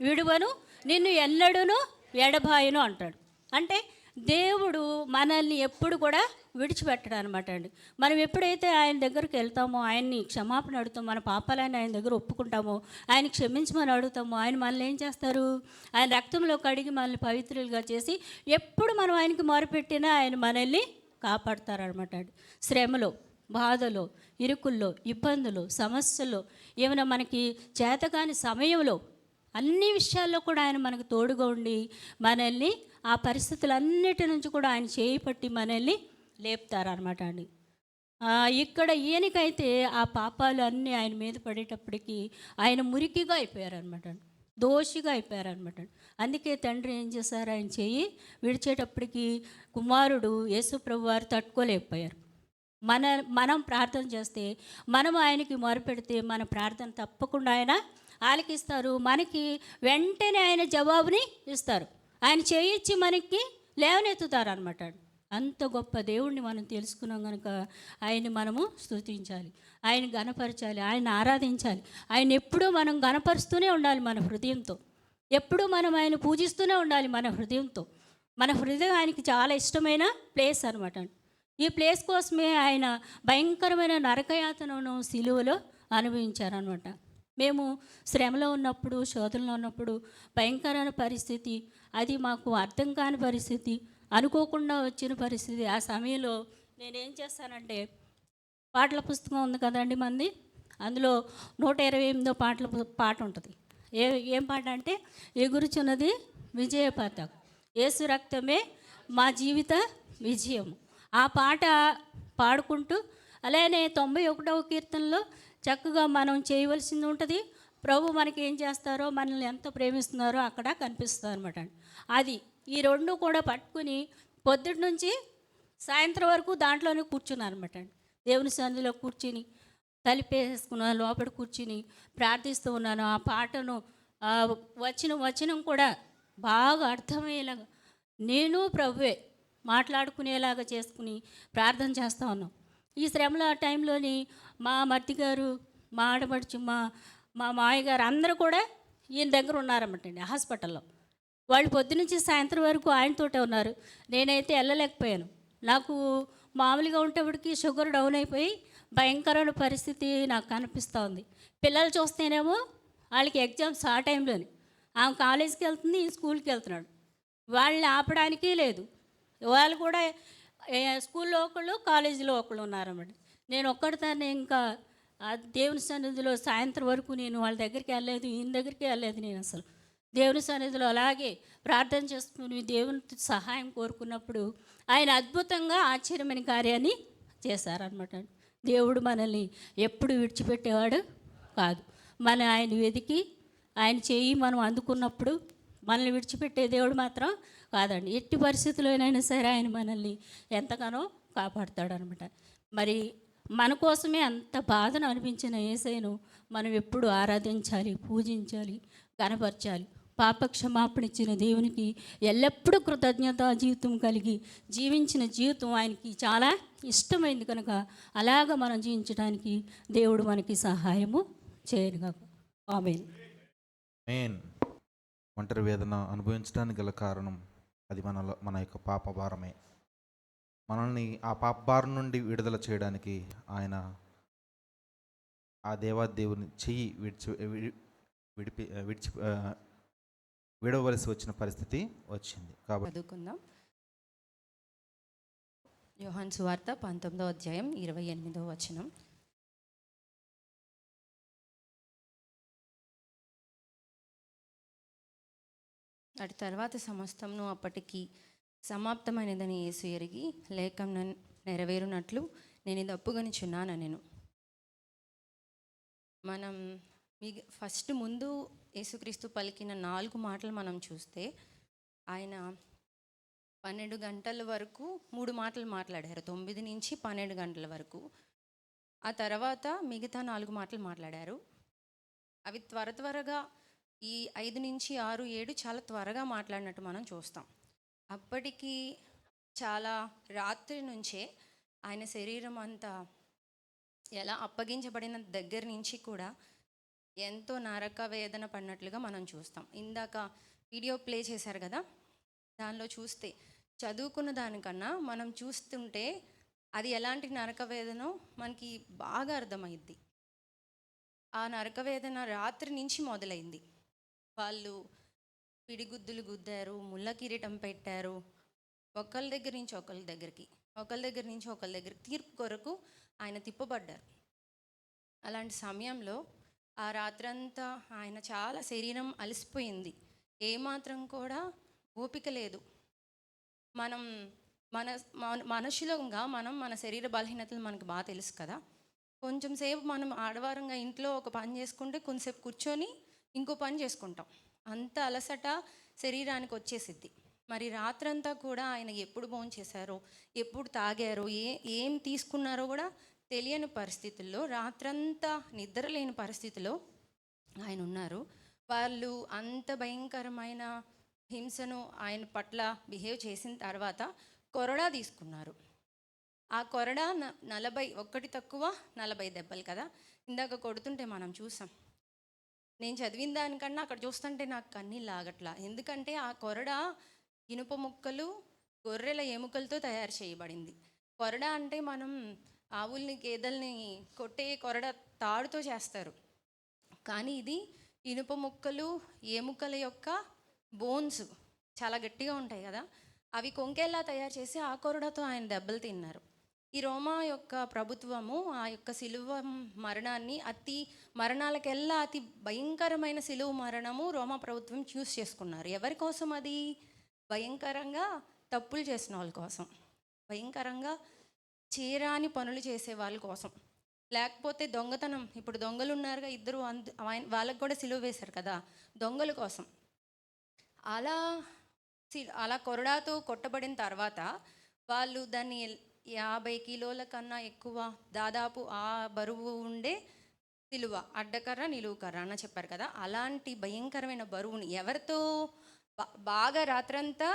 విడువను, నిన్ను ఎన్నడూను ఎడబాయను అంటాడు. అంటే దేవుడు మనల్ని ఎప్పుడు కూడా విడిచిపెట్టడు అనమాట అండి. మనం ఎప్పుడైతే ఆయన దగ్గరికి వెళ్తామో, ఆయన్ని క్షమాపణ అడుగుతామో, మన పాపాలని ఆయన దగ్గర ఒప్పుకుంటామో, ఆయన క్షమించమని అడుగుతామో, ఆయన మనల్ని ఏం చేస్తారు? ఆయన రక్తంలో కడిగి మనల్ని పవిత్రులుగా చేసి ఎప్పుడు మనం ఆయనకి మొరపెట్టినా ఆయన మనల్ని కాపాడతారనమాట అండి. శ్రమలో, బాధలో, ఇరుకుల్లో, ఇబ్బందులు, సమస్యల్లో, ఏమైనా మనకి చేతకాని సమయంలో అన్ని విషయాల్లో కూడా ఆయన మనకు తోడుగా ఉండి మనల్ని ఆ పరిస్థితులన్నిటి నుంచి కూడా ఆయన చేయి పట్టి మనల్ని లేపుతారనమాట అండి. ఇక్కడ ఈయనకైతే ఆ పాపాలు అన్నీ ఆయన మీద పడేటప్పటికి ఆయన మురికిగా అయిపోయారనమాట అండి, దోషిగా అయిపోయారనమాట అండి. అందుకే తండ్రి ఏం చేశారు? ఆయన చేయి విడిచేటప్పటికి కుమారుడు యేసు ప్రభు వారు తట్టుకోలేకపోయారు. మనం ప్రార్థన చేస్తే, మనం ఆయనకి మొరపెడితే మన ప్రార్థన తప్పకుండా ఆయన ఆలకిస్తారు. మనకి వెంటనే ఆయన జవాబుని ఇస్తారు. ఆయన చేయించి మనకి లేవనెత్తుతారు అనమాట. అంత గొప్ప దేవుణ్ణి మనం తెలుసుకున్నాం కనుక ఆయన్ని మనము స్తుతించాలి, ఆయన గణపరచాలి, ఆయన ఆరాధించాలి. ఆయన ఎప్పుడూ మనం గణపరుస్తూనే ఉండాలి మన హృదయంతో. ఎప్పుడూ మనం ఆయన పూజిస్తూనే ఉండాలి మన హృదయంతో. మన హృదయం ఆయనకి చాలా ఇష్టమైన ప్లేస్ అనమాట. ఈ ప్లేస్ కోసమే ఆయన భయంకరమైన నరకయాతనను సిలువలో అనుభవించారనమాట. మేము శ్రమలో ఉన్నప్పుడు, శోధనలో ఉన్నప్పుడు, భయంకరమైన పరిస్థితి, అది మాకు అర్థం కాని పరిస్థితి, అనుకోకుండా వచ్చిన పరిస్థితి. ఆ సమయంలో నేనేం చేస్తానంటే, పాటల పుస్తకం ఉంది కదండి మంది, అందులో 128వ పాట ఉంటుంది. ఏం పాట అంటే, ఎగురుచున్నది విజయ పతాకం, యేసు రక్తమే మా జీవిత విజయము. ఆ పాట పాడుకుంటూ, అలానే 91వ కీర్తనలో చక్కగా మనం చేయవలసింది ఉంటుంది. ప్రభు మనకి ఏం చేస్తారో, మనల్ని ఎంత ప్రేమిస్తున్నారో అక్కడ కనిపిస్తుంది అనమాట. అది ఈ రెండు కూడా పట్టుకుని పొద్దుటి నుంచి సాయంత్రం వరకు దాంట్లోనే కూర్చున్నాను అనమాట. దేవుని సన్నిధిలో కూర్చుని తలిపేసుకున్నాను, లోపల కూర్చుని ప్రార్థిస్తూ ఉన్నాను. ఆ పాటను వచనం కూడా బాగా అర్థమయ్యేలాగా నేను ప్రభువే మాట్లాడుకునేలాగా చేసుకుని ప్రార్థన చేస్తూ ఉన్నాం. ఈ శ్రమల టైంలోని మా మర్తి గారు, మా ఆడపడుచు, మా మామయ్య గారు అందరూ కూడా ఈయన దగ్గర ఉన్నారన్నమాట అండి హాస్పిటల్లో. వాళ్ళు పొద్దునుంచి సాయంత్రం వరకు ఆయనతోటే ఉన్నారు. నేనైతే వెళ్ళలేకపోయాను. నాకు మామూలుగా ఉండేప్పటికి షుగర్ డౌన్ అయిపోయి భయంకరమైన పరిస్థితి నాకు కనిపిస్తూ ఉంది. పిల్లలు చూస్తేనేమో వాళ్ళకి ఎగ్జామ్స్ ఆ టైంలోని, ఆమె కాలేజీకి వెళ్తుంది, ఈ స్కూల్కి వెళ్తున్నాడు. వాళ్ళని ఆపడానికి లేదు. వాళ్ళు కూడా స్కూల్లో ఒకళ్ళు, కాలేజీలో ఒకళ్ళు ఉన్నారన్నమాట. నేను ఒక్కడిదాన్ని ఇంకా దేవుని సన్నిధిలో సాయంత్రం వరకు నేను వాళ్ళ దగ్గరికి వెళ్ళలేదు, ఈయన దగ్గరికి వెళ్ళలేదు. నేను అసలు దేవుని సన్నిధిలో అలాగే ప్రార్థన చేసుకుని దేవుని సహాయం కోరుకున్నప్పుడు ఆయన అద్భుతంగా ఆశ్చర్యమైన కార్యాన్ని చేశారనమాట. దేవుడు మనల్ని ఎప్పుడు విడిచిపెట్టేవాడు కాదు. ఆయన వెతికి ఆయన చేయి మనం అందుకున్నప్పుడు మనల్ని విడిచిపెట్టే దేవుడు మాత్రం కాదండి. ఎట్టి పరిస్థితుల్లోనైనా సరే ఆయన మనల్ని ఎంతగానో కాపాడుతాడు అనమాట. మరి మన కోసమే అంత బాధను అనిపించిన యేసయ్యను మనం ఎప్పుడు ఆరాధించాలి, పూజించాలి, గణపరచాలి. పాప క్షమాపణ ఇచ్చిన దేవునికి ఎల్లప్పుడూ కృతజ్ఞతా జీవితం కలిగి జీవించిన జీవితం ఆయనకి చాలా ఇష్టమైంది కనుక అలాగ మనం జీవించడానికి దేవుడు మనకి సహాయము చేయనుగా. ఆమేన్. ఒంటరి వేదన అనుభవించడానికి గల కారణం అది మన యొక్క పాప భారమే. మనల్ని ఆ పాప భారం నుండి విడుదల చేయడానికి ఆయన ఆ దేవాదేవుని చెయ్యి విడవలసి వచ్చిన పరిస్థితి వచ్చింది. కాబట్టి చదువుకుందాం. యోహాను సువార్త 19వ అధ్యాయం 28వ వచనం. అటు తర్వాత సమస్తమును అప్పటికి సమాప్తమైనదని యేసు ఎరిగి లేఖం నెరవేరునట్లు నేను ఇది అప్పుగనిచున్నానెను. మనం ఫస్ట్ ముందు యేసుక్రీస్తు పలికిన 4 మాటలు మనం చూస్తే ఆయన 12 గంటల వరకు 3 మాటలు మాట్లాడారు, 9 నుంచి 12 గంటల వరకు. ఆ తర్వాత మిగతా 4 మాటలు మాట్లాడారు. అవి త్వరగా ఈ 5 నుంచి 6, 7 చాలా త్వరగా మాట్లాడినట్టు మనం చూస్తాం. అప్పటికి చాలా రాత్రి నుంచే ఆయన శరీరం అంతా ఎలా అప్పగించబడిన దగ్గర నుంచి కూడా ఎంతో నరక వేదన పడినట్లుగా మనం చూస్తాం. ఇందాక వీడియో ప్లే చేశారు కదా, దానిలో చూస్తే చదువుకున్న దానికన్నా మనం చూస్తుంటే అది ఎలాంటి నరక వేదనో మనకి బాగా అర్థమైద్ది. ఆ నరక వేదన రాత్రి నుంచి మొదలైంది. వాళ్ళు పిడిగుద్దులు గుద్దారు, ముళ్ళ కిరీటం పెట్టారు, ఒకళ్ళ దగ్గర నుంచి ఒకళ్ళ దగ్గరికి తీర్పు కొరకు ఆయన తిప్పబడ్డారు. అలాంటి సమయంలో ఆ రాత్రంతా ఆయన చాలా శరీరం అలసిపోయింది, ఏమాత్రం కూడా ఓపిక లేదు. మనం మనుషులంగా మన శరీర బలహీనతలు మనకు బాగా తెలుసు కదా. కొంచెం సేపు మనం ఆడవారంగా ఇంట్లో ఒక పని చేసుకుంటే కొంచెంసేపు కూర్చొని ఇంకో పని చేసుకుంటాం, అంత అలసట శరీరానికి వచ్చేసిద్ది. మరి రాత్రంతా కూడా ఆయన ఎప్పుడు భోంచేశారో, ఎప్పుడు తాగారో, ఏం తీసుకున్నారో కూడా తెలియని పరిస్థితుల్లో, రాత్రంతా నిద్ర లేని పరిస్థితిలో ఆయన ఉన్నారు. వాళ్ళు అంత భయంకరమైన హింసను ఆయన పట్ల బిహేవ్ చేసిన తర్వాత కొరడా తీసుకున్నారు. ఆ కొరడా 41 తక్కువ 40 దెబ్బలు కదా. ఇందాక కొడుతుంటే మనం చూసాం. నేను చదివిన దానికన్నా అక్కడ చూస్తుంటే నాకు కన్నీళ్ళు ఆగట్లా. ఎందుకంటే ఆ కొరడా ఇనుప ముక్కలు, గొర్రెల ఎముకలతో తయారు చేయబడింది. కొరడా అంటే మనం ఆవుల్ని, గేదెల్ని కొట్టే కొరడా తాడుతో చేస్తారు, కానీ ఇది ఇనుప ముక్కలు, ఎముకల యొక్క బోన్స్ చాలా గట్టిగా ఉంటాయి కదా, అవి కొంకెల్లా తయారు చేసి ఆ కొరడాతో ఆయన దెబ్బలు తిన్నారు. ఈ రోమా యొక్క ప్రభుత్వము ఆ యొక్క సిలువ మరణాన్ని మరణాలకెల్లా అతి భయంకరమైన సిలువ మరణము రోమా ప్రభుత్వం చూస్ చేసుకున్నారు. ఎవరి కోసం? అది భయంకరంగా తప్పులు చేసిన వాళ్ళ కోసం, భయంకరంగా చేరాని పనులు చేసే వాళ్ళ కోసం, లేకపోతే దొంగతనం, ఇప్పుడు దొంగలు ఉన్నారుగా ఇద్దరు, వాళ్ళకు కూడా సిలువ వేశారు కదా, దొంగల కోసం. అలా కొరడాతో కొట్టబడిన తర్వాత వాళ్ళు దాన్ని 50 కిలోల కన్నా ఎక్కువ, దాదాపు ఆ బరువు ఉండే సిలువ, అడ్డకర్ర నిలువుకర్ర అన్న చెప్పారు కదా, అలాంటి భయంకరమైన బరువుని ఎవరితో బాగా రాత్రంతా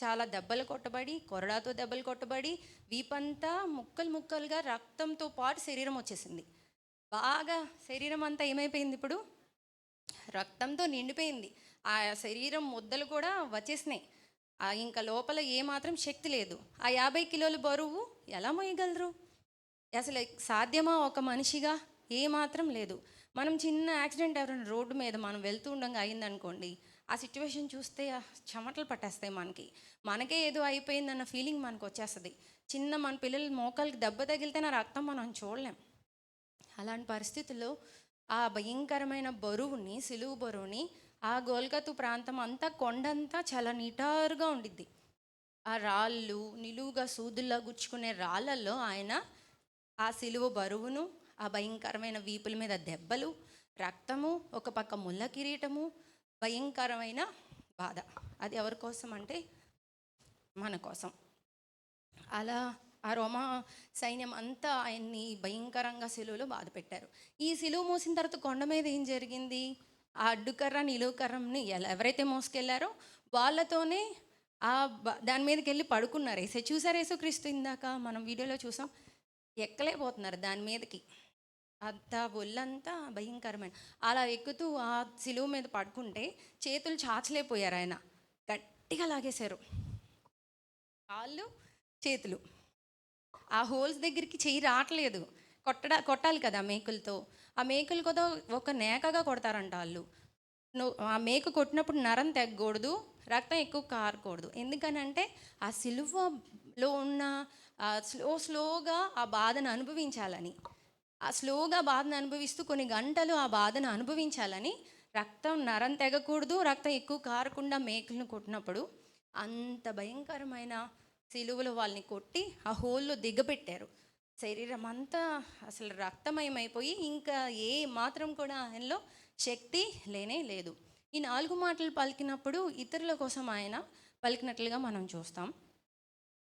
చాలా దెబ్బలు కొట్టబడి, కొరడాతో దెబ్బలు కొట్టబడి, వీపంతా ముక్కలుగా రక్తంతో పాటు శరీరం వచ్చేసింది. బాగా శరీరం అంతా ఏమైపోయింది? ఇప్పుడు రక్తంతో నిండిపోయింది. ఆ శరీరం ముద్దలు కూడా వచ్చేసినాయి. ఇంకా లోపల ఏమాత్రం శక్తి లేదు. ఆ 50 కిలోల బరువు ఎలా మోయగలరు? అసలు సాధ్యమా ఒక మనిషిగా? ఏమాత్రం లేదు. మనం చిన్న యాక్సిడెంట్ ఎవరైనా రోడ్డు మీద మనం వెళ్తూ ఉండగా అయిందనుకోండి, ఆ సిచ్యువేషన్ చూస్తే చెమటలు పట్టేస్తాయి మనకే ఏదో అయిపోయిందన్న ఫీలింగ్ మనకు వచ్చేస్తుంది. మన పిల్లల మోకాలకి దెబ్బ తగిలితేనే రక్తం మనం చూడలేం. అలాంటి పరిస్థితుల్లో ఆ భయంకరమైన బరువుని, సిలువు బరువుని, ఆ గోల్గతు ప్రాంతం అంతా, కొండంతా చాలా నిటారుగా ఉండిద్ది. ఆ రాళ్ళు, నిలువుగా సూదుల్లా గుచ్చుకునే రాళ్ళల్లో ఆయన ఆ సిలువ బరువును, ఆ భయంకరమైన వీపుల మీద దెబ్బలు, రక్తము, ఒక పక్క ముళ్ళ కిరీటము, భయంకరమైన బాధ. అది ఎవరి కోసం అంటే మన కోసం. అలా ఆ రోమా సైన్యం అంతా ఆయన్ని భయంకరంగా సిలువలో బాధ పెట్టారు. ఈ సిలువ మోసిన తర్వాత కొండ మీద ఏం జరిగింది? ఆ అడ్డుకర్ర, నిలువుకర్రని ఎవరైతే మోసుకెళ్లారో వాళ్ళతోనే దాని మీదకి వెళ్ళి పడుకున్నారు. చూసారు యేసుక్రీస్తు, ఇందాక మనం వీడియోలో చూసాం, ఎక్కలేకపోతున్నారు దాని మీదకి. అంత ఒళ్ళంతా భయంకరమైన అలా ఎక్కుతూ ఆ సిలువ మీద పడుకుంటే చేతులు చాచలేకపోయారు. ఆయన గట్టిగా లాగేశారు కాళ్ళు చేతులు. ఆ హోల్స్ దగ్గరికి చెయ్యి రావట్లేదు. కొట్టాలి కదా మేకులతో. ఆ మేకులు కూడా ఒక నేకగా కొడతారంట వాళ్ళు. ఆ మేకు కొట్టినప్పుడు నరం తెగ్గకూడదు, రక్తం ఎక్కువ కారకూడదు. ఎందుకనంటే ఆ సిలువలో ఉన్న స్లోగా ఆ బాధను అనుభవించాలని, ఆ స్లోగా బాధను అనుభవిస్తూ కొన్ని గంటలు ఆ బాధను అనుభవించాలని, రక్తం నరం తెగకూడదు, రక్తం ఎక్కువ కారకుండా మేకులను కొట్టినప్పుడు అంత భయంకరమైన సిలువలో వాళ్ళని కొట్టి ఆ హోల్లో దిగబెట్టారు. శరీరం అంతా అసలు రక్తమయమైపోయి ఇంకా ఏ మాత్రం కూడా ఆయనలో శక్తి లేనే లేదు. ఈ 4 మాటలు పలికినప్పుడు ఇతరుల కోసం ఆయన పలికినట్లుగా మనం చూస్తాం.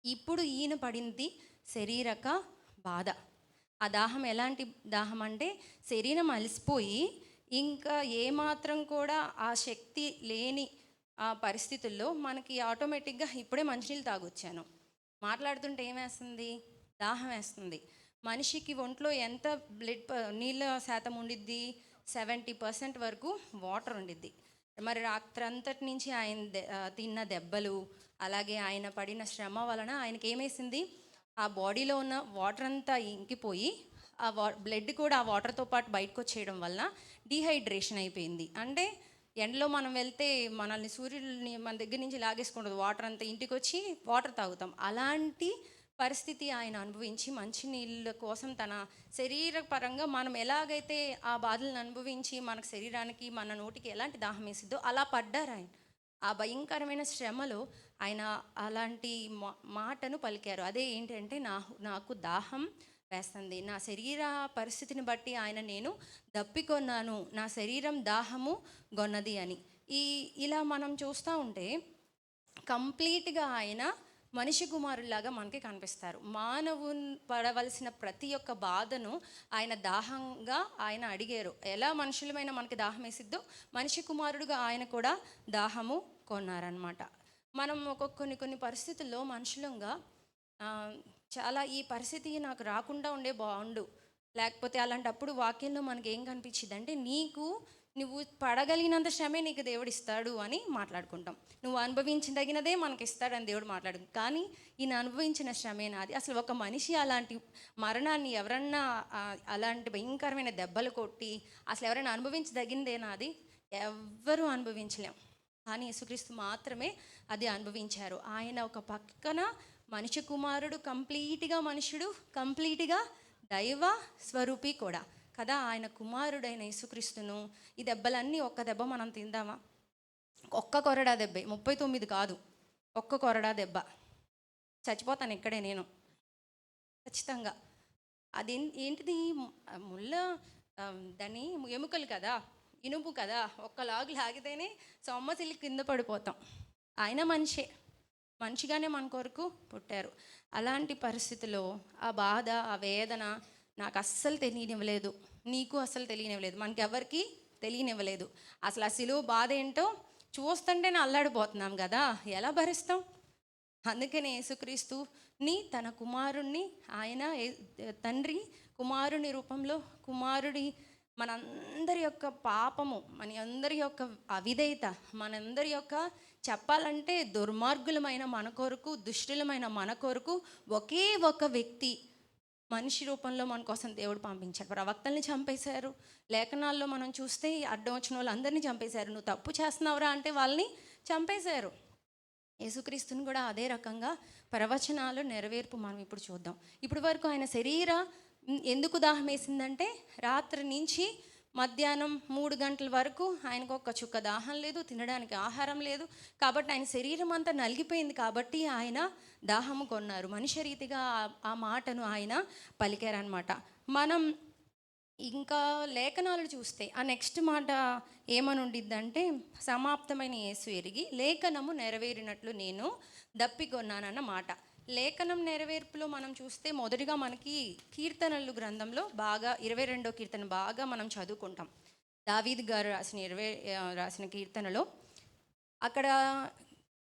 ఇప్పుడు ఈయన పడింది శరీరక బాధ. ఆ దాహం ఎలాంటి దాహం అంటే శరీరం అలసిపోయి ఇంకా ఏమాత్రం కూడా ఆ శక్తి లేని ఆ పరిస్థితుల్లో మనకి ఆటోమేటిక్గా ఇప్పుడే మంచినీళ్ళు తాగొచ్చాను, మాట్లాడుతుంటే ఏమేస్తుంది, దాహం వేస్తుంది. మనిషికి ఒంట్లో ఎంత నీళ్ళ శాతం ఉండిద్ది, 70% వరకు వాటర్ ఉండిద్ది. మరి రాత్రంతటి నుంచి ఆయన తిన్న దెబ్బలు, అలాగే ఆయన పడిన శ్రమ వలన ఆయనకి ఏమేసింది, ఆ బాడీలో ఉన్న వాటర్ అంతా ఇంకిపోయి ఆ బ్లడ్ కూడా ఆ వాటర్తో పాటు బయటకు వచ్చేయడం వల్ల డీహైడ్రేషన్ అయిపోయింది. అంటే ఎండలో మనం వెళ్తే మనల్ని సూర్యుడిని మన దగ్గర నుంచి లాగేసుకుంటుంది, వాటర్ అంతా ఇంటికి వచ్చి వాటర్ తాగుతాం. అలాంటి పరిస్థితి ఆయన అనుభవించి మంచినీళ్ళ కోసం తన శరీర పరంగా మనం ఎలాగైతే ఆ బాధలను అనుభవించి మనకు శరీరానికి మన నోటికి ఎలాంటి దాహం వేసిద్దో అలా పడ్డారు ఆయన. ఆ భయంకరమైన శ్రమలో ఆయన అలాంటి మాటను పలికారు. అదే ఏంటంటే నాకు దాహం వేస్తుంది, నా శరీర పరిస్థితిని బట్టి ఆయన నేను దప్పికొన్నాను, నా శరీరం దాహము గొన్నది అని. ఇలా మనం చూస్తూ ఉంటే కంప్లీట్గా ఆయన మనిషి కుమారులాగా మనకి కనిపిస్తారు. మానవుని పడవలసిన ప్రతి ఒక్క బాధను ఆయన దాహంగా ఆయన అడిగారు. ఎలా మనుషులమైన మనకి దాహం వేసిద్దో మనిషి కుమారుడుగా ఆయన కూడా దాహము కొన్నారనమాట. మనం కొన్ని పరిస్థితుల్లో మనుషులంగా చాలా ఈ పరిస్థితి నాకు రాకుండా ఉండే బాగుండు, లేకపోతే అలాంటప్పుడు వాక్యంలో మనకి ఏం కనిపించింది అంటే నువ్వు పడగలిగినంత శ్రమే నీకు దేవుడు ఇస్తాడు అని మాట్లాడుకుంటాం. నువ్వు అనుభవించదగినదే మనకి ఇస్తాడని దేవుడు మాట్లాడు. కానీ ఈయన అనుభవించిన శ్రమే నాది. అసలు ఒక మనిషి అలాంటి మరణాన్ని ఎవరన్నా అలాంటి భయంకరమైన దెబ్బలు కొట్టి అసలు ఎవరైనా అనుభవించదగినదే నాది? ఎవ్వరూ అనుభవించలేం. కానీ యేసుక్రీస్తు మాత్రమే అది అనుభవించారు. ఆయన ఒక పక్కన మనిషి కుమారుడు, కంప్లీట్గా మనుషుడు, కంప్లీట్గా దైవ స్వరూపి కూడా కదా. ఆయన కుమారుడైన యేసుక్రీస్తును ఈ దెబ్బలన్నీ ఒక్క దెబ్బ మనం తిందామా? ఒక్క కొరడా దెబ్బే, 39 కాదు, ఒక్క కొరడా దెబ్బ చచ్చిపోతాను ఇక్కడే నేను ఖచ్చితంగా. అది ఏంటిది, ముళ్ళ దాన్ని ఎముకలు కదా, ఇనుపు కదా, ఒక్కలాగు లాగితేనే సొమ్మసిల్లి కింద పడిపోతాం. ఆయన మనిషిగానే మన కొరకు పుట్టారు. అలాంటి పరిస్థితిలో ఆ బాధ, ఆ వేదన నాకు అస్సలు తెలియనివ్వలేదు, నీకు అస్సలు తెలియనివ్వలేదు, మనకెవరికి తెలియనివ్వలేదు. అసలు ఆ సిలువ బాధ ఏంటో చూస్తుంటేనే అల్లాడిపోతున్నాం కదా, ఎలా భరిస్తాం? అందుకనే యేసుక్రీస్తుని తన కుమారుణ్ణి ఆయన తండ్రి కుమారుని రూపంలో మనందరి యొక్క పాపము, మన అందరి యొక్క అవిధేయత, మనందరి యొక్క చెప్పాలంటే దుర్మార్గులమైన మన కొరకు, దుష్టులమైన మన కొరకు ఒకే ఒక వ్యక్తి మనిషి రూపంలో మన కోసం దేవుడు పంపించాడు. ప్రవక్తల్ని చంపేశారు. లేఖనాల్లో మనం చూస్తే అడ్డం వచ్చిన వాళ్ళందరినీ చంపేశారు. నువ్వు తప్పు చేస్తున్నావురా అంటే వాళ్ళని చంపేశారు. యేసుక్రీస్తుని కూడా అదే రకంగా ప్రవచనాలు నెరవేర్పు మనం ఇప్పుడు చూద్దాం. ఇప్పటి వరకు ఆయన ఎందుకు దాహం వేసిందంటే రాత్రి నుంచి మధ్యాహ్నం 3 గంటల వరకు ఆయనకు ఒక చుక్క దాహం లేదు, తినడానికి ఆహారం లేదు. కాబట్టి ఆయన శరీరం అంతా నలిగిపోయింది. కాబట్టి ఆయన దాహము కొన్నారు. మనిషి రీతిగా ఆ మాటను ఆయన పలికారనమాట. మనం ఇంకా లేఖనాలు చూస్తే ఆ నెక్స్ట్ మాట ఏమని ఉండిద్దంటే, సమాప్తమైన యేసు ఎరిగి లేఖనము నెరవేరినట్లు నేను దప్పికొన్నానన్న మాట. లేఖనం నెరవేర్పులో మనం చూస్తే మొదటిగా మనకి కీర్తనలు గ్రంథంలో బాగా 22వ కీర్తన బాగా మనం చదువుకుంటాం. దావీద్ గారు రాసిన కీర్తనలో అక్కడ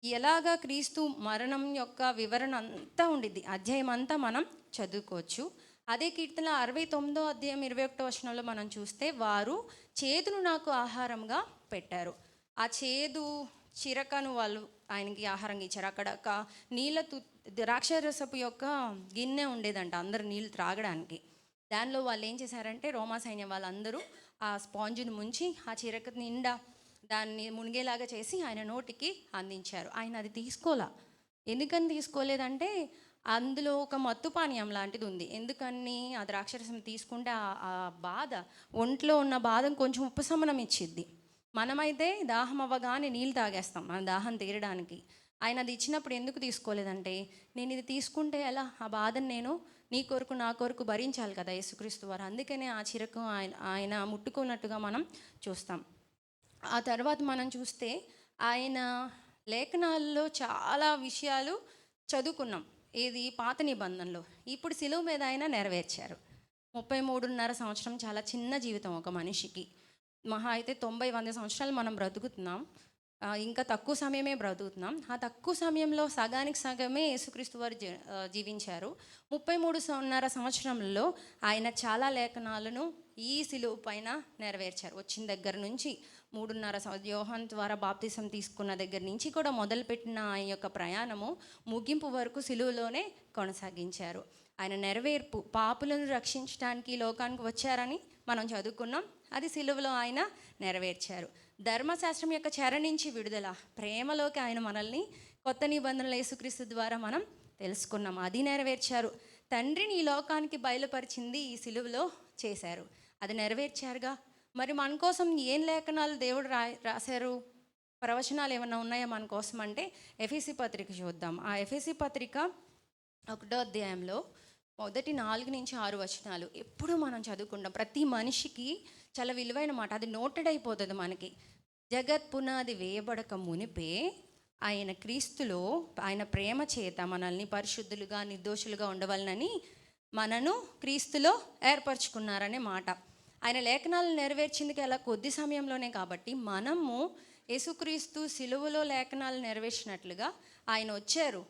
ఎలాగా క్రీస్తు మరణం యొక్క వివరణ అంతా ఉండిద్ది. అధ్యాయం అంతా మనం చదువుకోవచ్చు. అదే కీర్తన 69:21 మనం చూస్తే, వారు చేదును నాకు ఆహారంగా పెట్టారు. ఆ చేదు చిరకను వాళ్ళు ఆయనకి ఆహారంగా ఇచ్చారు. అక్కడ ఒక నీళ్ళ ద్రాక్షరసపు యొక్క గిన్నె ఉండేదంట అందరు నీళ్ళు త్రాగడానికి. దానిలో వాళ్ళు ఏం చేశారంటే, రోమా సైన్యం వాళ్ళందరూ ఆ స్పాంజ్ని ముంచి ఆ చిరక నిండా దాన్ని మునిగేలాగా చేసి ఆయన నోటికి అందించారు. ఆయన అది తీసుకోలే. ఎందుకని తీసుకోలేదంటే, అందులో ఒక మత్తు పానీయం లాంటిది ఉంది. ఎందుకని ఆ ద్రాక్షరసం తీసుకుంటే ఆ బాధ, ఒంట్లో ఉన్న బాధను కొంచెం ఉపశమనం ఇచ్చిద్ది. మనమైతే దాహం అవ్వగానే నీళ్ళు తాగేస్తాం మన దాహం తీరడానికి. ఆయన అది ఇచ్చినప్పుడు ఎందుకు తీసుకోలేదంటే, నేను ఇది తీసుకుంటే ఎలా, ఆ బాధను నేను నీ కొరకు నా కొరకు భరించాలి కదా యేసుక్రీస్తు వారు. అందుకనే ఆ చిరకు ఆయన ముట్టుకున్నట్టుగా మనం చూస్తాం. ఆ తర్వాత మనం చూస్తే ఆయన లేఖనాల్లో చాలా విషయాలు చదువుకున్నాం. ఏది పాత నిబంధనలో. ఇప్పుడు సిలువ మీద ఆయన నెరవేర్చారు. 33.5 సంవత్సరం చాలా చిన్న జీవితం ఒక మనిషికి. మహా అయితే 90-100 సంవత్సరాలు మనం బ్రతుకుతున్నాం. ఇంకా తక్కువ సమయమే బ్రతుకుతున్నాం. ఆ తక్కువ సమయంలో సగానికి సగమే యేసుక్రీస్తు వారు జీవించారు. 33.5 సంవత్సరంలో ఆయన చాలా లేఖనాలను ఈ సిలువ పైన నెరవేర్చారు. వచ్చిన దగ్గర నుంచి 3.5 యోహాను ద్వారా బాప్తిసం తీసుకున్న దగ్గర నుంచి కూడా మొదలుపెట్టిన ఆయన యొక్క ప్రయాణము ముగింపు వరకు సిలువలోనే కొనసాగించారు. ఆయన నెరవేర్పు, పాపులను రక్షించడానికి లోకానికి వచ్చారని మనం చదువుకున్నాం. అది సిలువలో ఆయన నెరవేర్చారు. ధర్మశాస్త్రం యొక్క చెర నుంచి విడుదల, ప్రేమలోకి ఆయన మనల్ని కొత్త నిబంధనల యేసుక్రీస్తు ద్వారా మనం తెలుసుకున్నాం. అది నెరవేర్చారు. తండ్రిని ఈ లోకానికి బయలుపరిచింది ఈ సిలువలో చేశారు. అది నెరవేర్చారుగా. మరి మన కోసం ఏం లేఖనాలు దేవుడు రాశారు, ప్రవచనాలు ఏమైనా ఉన్నాయా మన కోసం అంటే, ఎఫెసీ పత్రిక చూద్దాం. ఆ ఎఫెసీ పత్రిక 1వ అధ్యాయంలో మొదటి 4-6 వచనాలు ఎప్పుడు మనం చదువుకుంటాం. ప్రతి మనిషికి చాలా విలువైన మాట. అది నోటెడ్ అయిపోతుంది మనకి. జగత్ పునాది వేయబడక మునిపే ఆయన క్రీస్తులో ఆయన ప్రేమ చేత మనల్ని పరిశుద్ధులుగా నిర్దోషులుగా ఉండవాలని మనను క్రీస్తులో ఏర్పరచుకున్నారనే మాట. ఆయన లేఖనాలను నెరవేర్చిందికి అలా కొద్ది సమయంలోనే కాబట్టి, మనము యేసుక్రీస్తు సిలువలో లేఖనాలు నెరవేర్చినట్లుగా ఆయన వచ్చారు,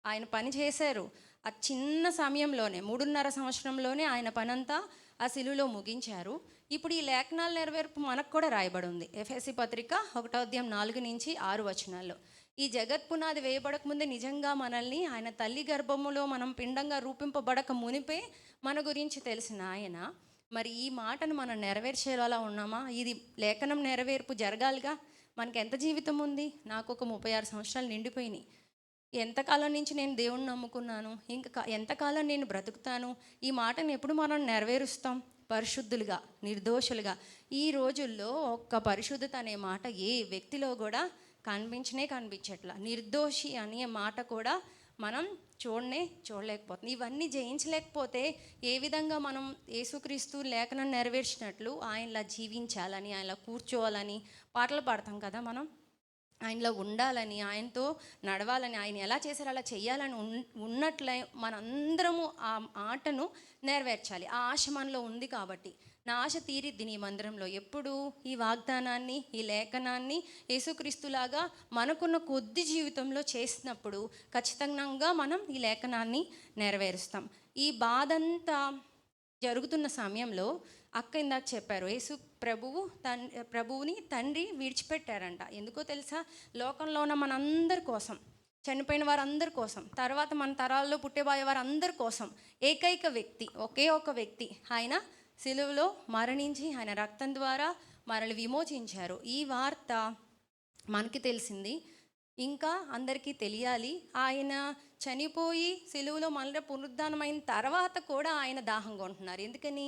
ఆయన పని చేశారు. ఆ చిన్న సమయంలోనే 3.5 సంవత్సరంలోనే ఆయన పనంతా ఆ సిలువలో ముగించారు. ఇప్పుడు ఈ లేఖనాల నెరవేర్పు మనకు కూడా రాయబడి ఉంది. ఎఫెసీ పత్రిక 1వ అధ్యాయం 4-6 వచనాల్లో. ఈ జగత్ పునాది వేయబడక ముందే నిజంగా మనల్ని ఆయన తల్లి గర్భములో మనం పిండంగా రూపింపబడక మునిపే మన గురించి తెలిసిన ఆయన, మరి ఈ మాటను మనం నెరవేర్చేలా ఉన్నామా? ఇది లేఖనం నెరవేర్పు జరగాలిగా. మనకి ఎంత జీవితం ఉంది? నాకు ఒక 36 సంవత్సరాలు నిండిపోయినాయి. ఎంతకాలం నుంచి నేను దేవుణ్ణి నమ్ముకున్నాను, ఇంకా ఎంతకాలం నేను బ్రతుకుతాను? ఈ మాటను ఎప్పుడు మనం నెరవేరుస్తాం? పరిశుద్ధులుగా, నిర్దోషులుగా. ఈ రోజుల్లో ఒక్క పరిశుద్ధత అనే మాట ఏ వ్యక్తిలో కూడా కనిపించట్లా. నిర్దోషి అనే మాట కూడా మనం చూడలేకపోతుంది. ఇవన్నీ జయించలేకపోతే ఏ విధంగా మనం యేసుక్రీస్తు లేఖనం నెరవేర్చినట్లు ఆయనలా జీవించాలని, ఆయనలా కూర్చోవాలని పాటలు పాడతాం కదా. మనం ఆయనలో ఉండాలని, ఆయనతో నడవాలని, ఆయన ఎలా చేశారో అలా చేయాలని ఉన్నట్లే మనందరము ఆ ఆటను నెరవేర్చాలి. ఆ ఆశ మనలో ఉంది కాబట్టి, నా ఆశ తీరిద్ది నీ మందిరంలో. ఎప్పుడు ఈ వాగ్దానాన్ని, ఈ లేఖనాన్ని యేసుక్రీస్తులాగా మనకున్న కొద్ది జీవితంలో చేసినప్పుడు ఖచ్చితంగా మనం ఈ లేఖనాన్ని నెరవేరుస్తాం. ఈ బాధంతా జరుగుతున్న సమయంలో అక్క ఇందాక చెప్పారు, యేసు ప్రభువుని తండ్రి విడిచిపెట్టారంట. ఎందుకో తెలుసా? లోకంలో ఉన్న మనందరి కోసం, చనిపోయిన వారందరి కోసం, తర్వాత మన తరాల్లో పుట్టేబోయే వారందరి కోసం ఏకైక వ్యక్తి, ఒకే ఒక వ్యక్తి ఆయన సిలువలో మరణించి ఆయన రక్తం ద్వారా మనల్ని విమోచించారు. ఈ వార్త మనకి తెలిసింది, ఇంకా అందరికీ తెలియాలి. ఆయన చనిపోయి సిలువలో మళ్ళీ పునరుద్ధానమైన తర్వాత కూడా ఆయన దాహంగా ఉంటున్నారు. ఎందుకని?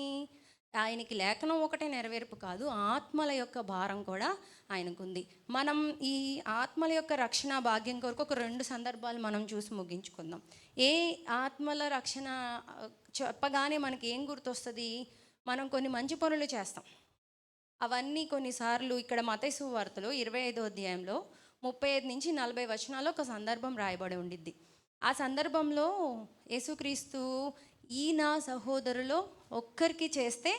ఆయనకి లేఖనం ఒకటే నెరవేర్పు కాదు, ఆత్మల యొక్క భారం కూడా ఆయనకుంది. మనం ఈ ఆత్మల యొక్క రక్షణ భాగ్యం కొరకు ఒక 2 సందర్భాలు మనం చూసి ముగించుకుందాం. ఏ ఆత్మల రక్షణ చెప్పగానే మనకి ఏం గుర్తొస్తుంది? మనం కొన్ని మంచి పనులు చేస్తాం. అవన్నీ కొన్నిసార్లు ఇక్కడ మత్తయి సువార్తలో 25వ అధ్యాయంలో 35-40 వచనాల్లో ఒక సందర్భం రాయబడి ఉండిద్ది. ఆ సందర్భంలో యేసుక్రీస్తు, ఈ నా సహోదరులో ఒక్కరికి చేస్తే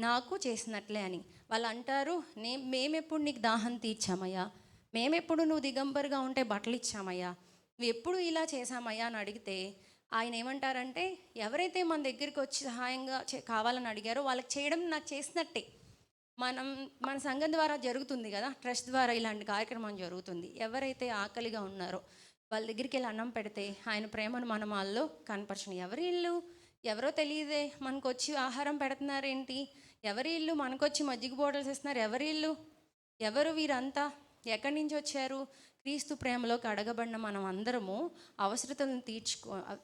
నాకు చేసినట్లే అని వాళ్ళు అంటారు. మేమెప్పుడు నీకు దాహం తీర్చామయ్యా, మేమెప్పుడు నువ్వు దిగంబరిగా ఉంటే బట్టలు ఇచ్చామయ్యా, నువ్వు ఎప్పుడు ఇలా చేశామయ్యా అని అడిగితే ఆయన ఏమంటారంటే ఎవరైతే మన దగ్గరికి వచ్చి సహాయంగా కావాలని అడిగారో వాళ్ళకి చేయడం నాకు చేసినట్టే. మన సంఘం ద్వారా జరుగుతుంది కదా, ట్రస్ట్ ద్వారా ఇలాంటి కార్యక్రమం జరుగుతుంది. ఎవరైతే ఆకలిగా ఉన్నారో వాళ్ళ దగ్గరికి వెళ్ళి అన్నం పెడితే ఆయన ప్రేమను మనం వాళ్ళలో కనపరచండి. ఎవరి ఇల్లు ఎవరో తెలియదే మనకు వచ్చి ఆహారం పెడుతున్నారేంటి, ఎవరి ఇల్లు మనకొచ్చి మజ్జిగ బోటల్స్ ఇస్తున్నారు, ఎవరి ఇల్లు, ఎవరు వీరంతా, ఎక్కడి నుంచి వచ్చారు? క్రీస్తు ప్రేమలోకి అడగబడిన మనం అందరము అవసరతలను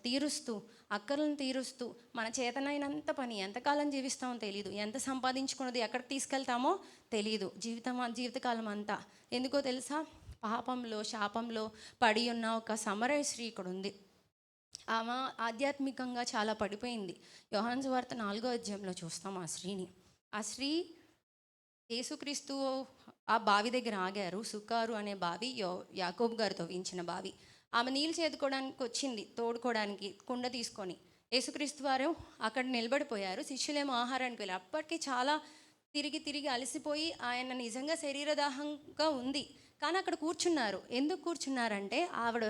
తీరుస్తూ అక్కర్లను తీరుస్తూ మన చేతనైనంత పని, ఎంతకాలం జీవిస్తామో తెలియదు, ఎంత సంపాదించుకున్నది ఎక్కడికి తీసుకెళ్తామో తెలియదు, జీవితకాలం అంతా. ఎందుకో తెలుసా? పాపంలో శాపంలో పడి ఉన్న ఒక సమరయ స్త్రీ ఇక్కడ ఉంది. ఆమె ఆధ్యాత్మికంగా చాలా పడిపోయింది. యోహాను సువార్త 4వ అధ్యాయంలో చూస్తాం ఆ స్త్రీని. ఆ స్త్రీ యేసుక్రీస్తు ఆ బావి దగ్గర ఆగారు. సుకారు అనే బావి యాకోబు గారు తవ్వించిన బావి. ఆమె నీళ్ళు చేదుకోవడానికి వచ్చింది, తోడుకోవడానికి కుండ తీసుకొని. యేసుక్రీస్తు వారు అక్కడ నిలబడిపోయారు, శిష్యులేమో ఆహారానికి వెళ్ళారు. అప్పటికి చాలా తిరిగి అలసిపోయి ఆయన నిజంగా శరీరదాహంగా ఉంది, కానీ అక్కడ కూర్చున్నారు. ఎందుకు కూర్చున్నారంటే ఆవిడ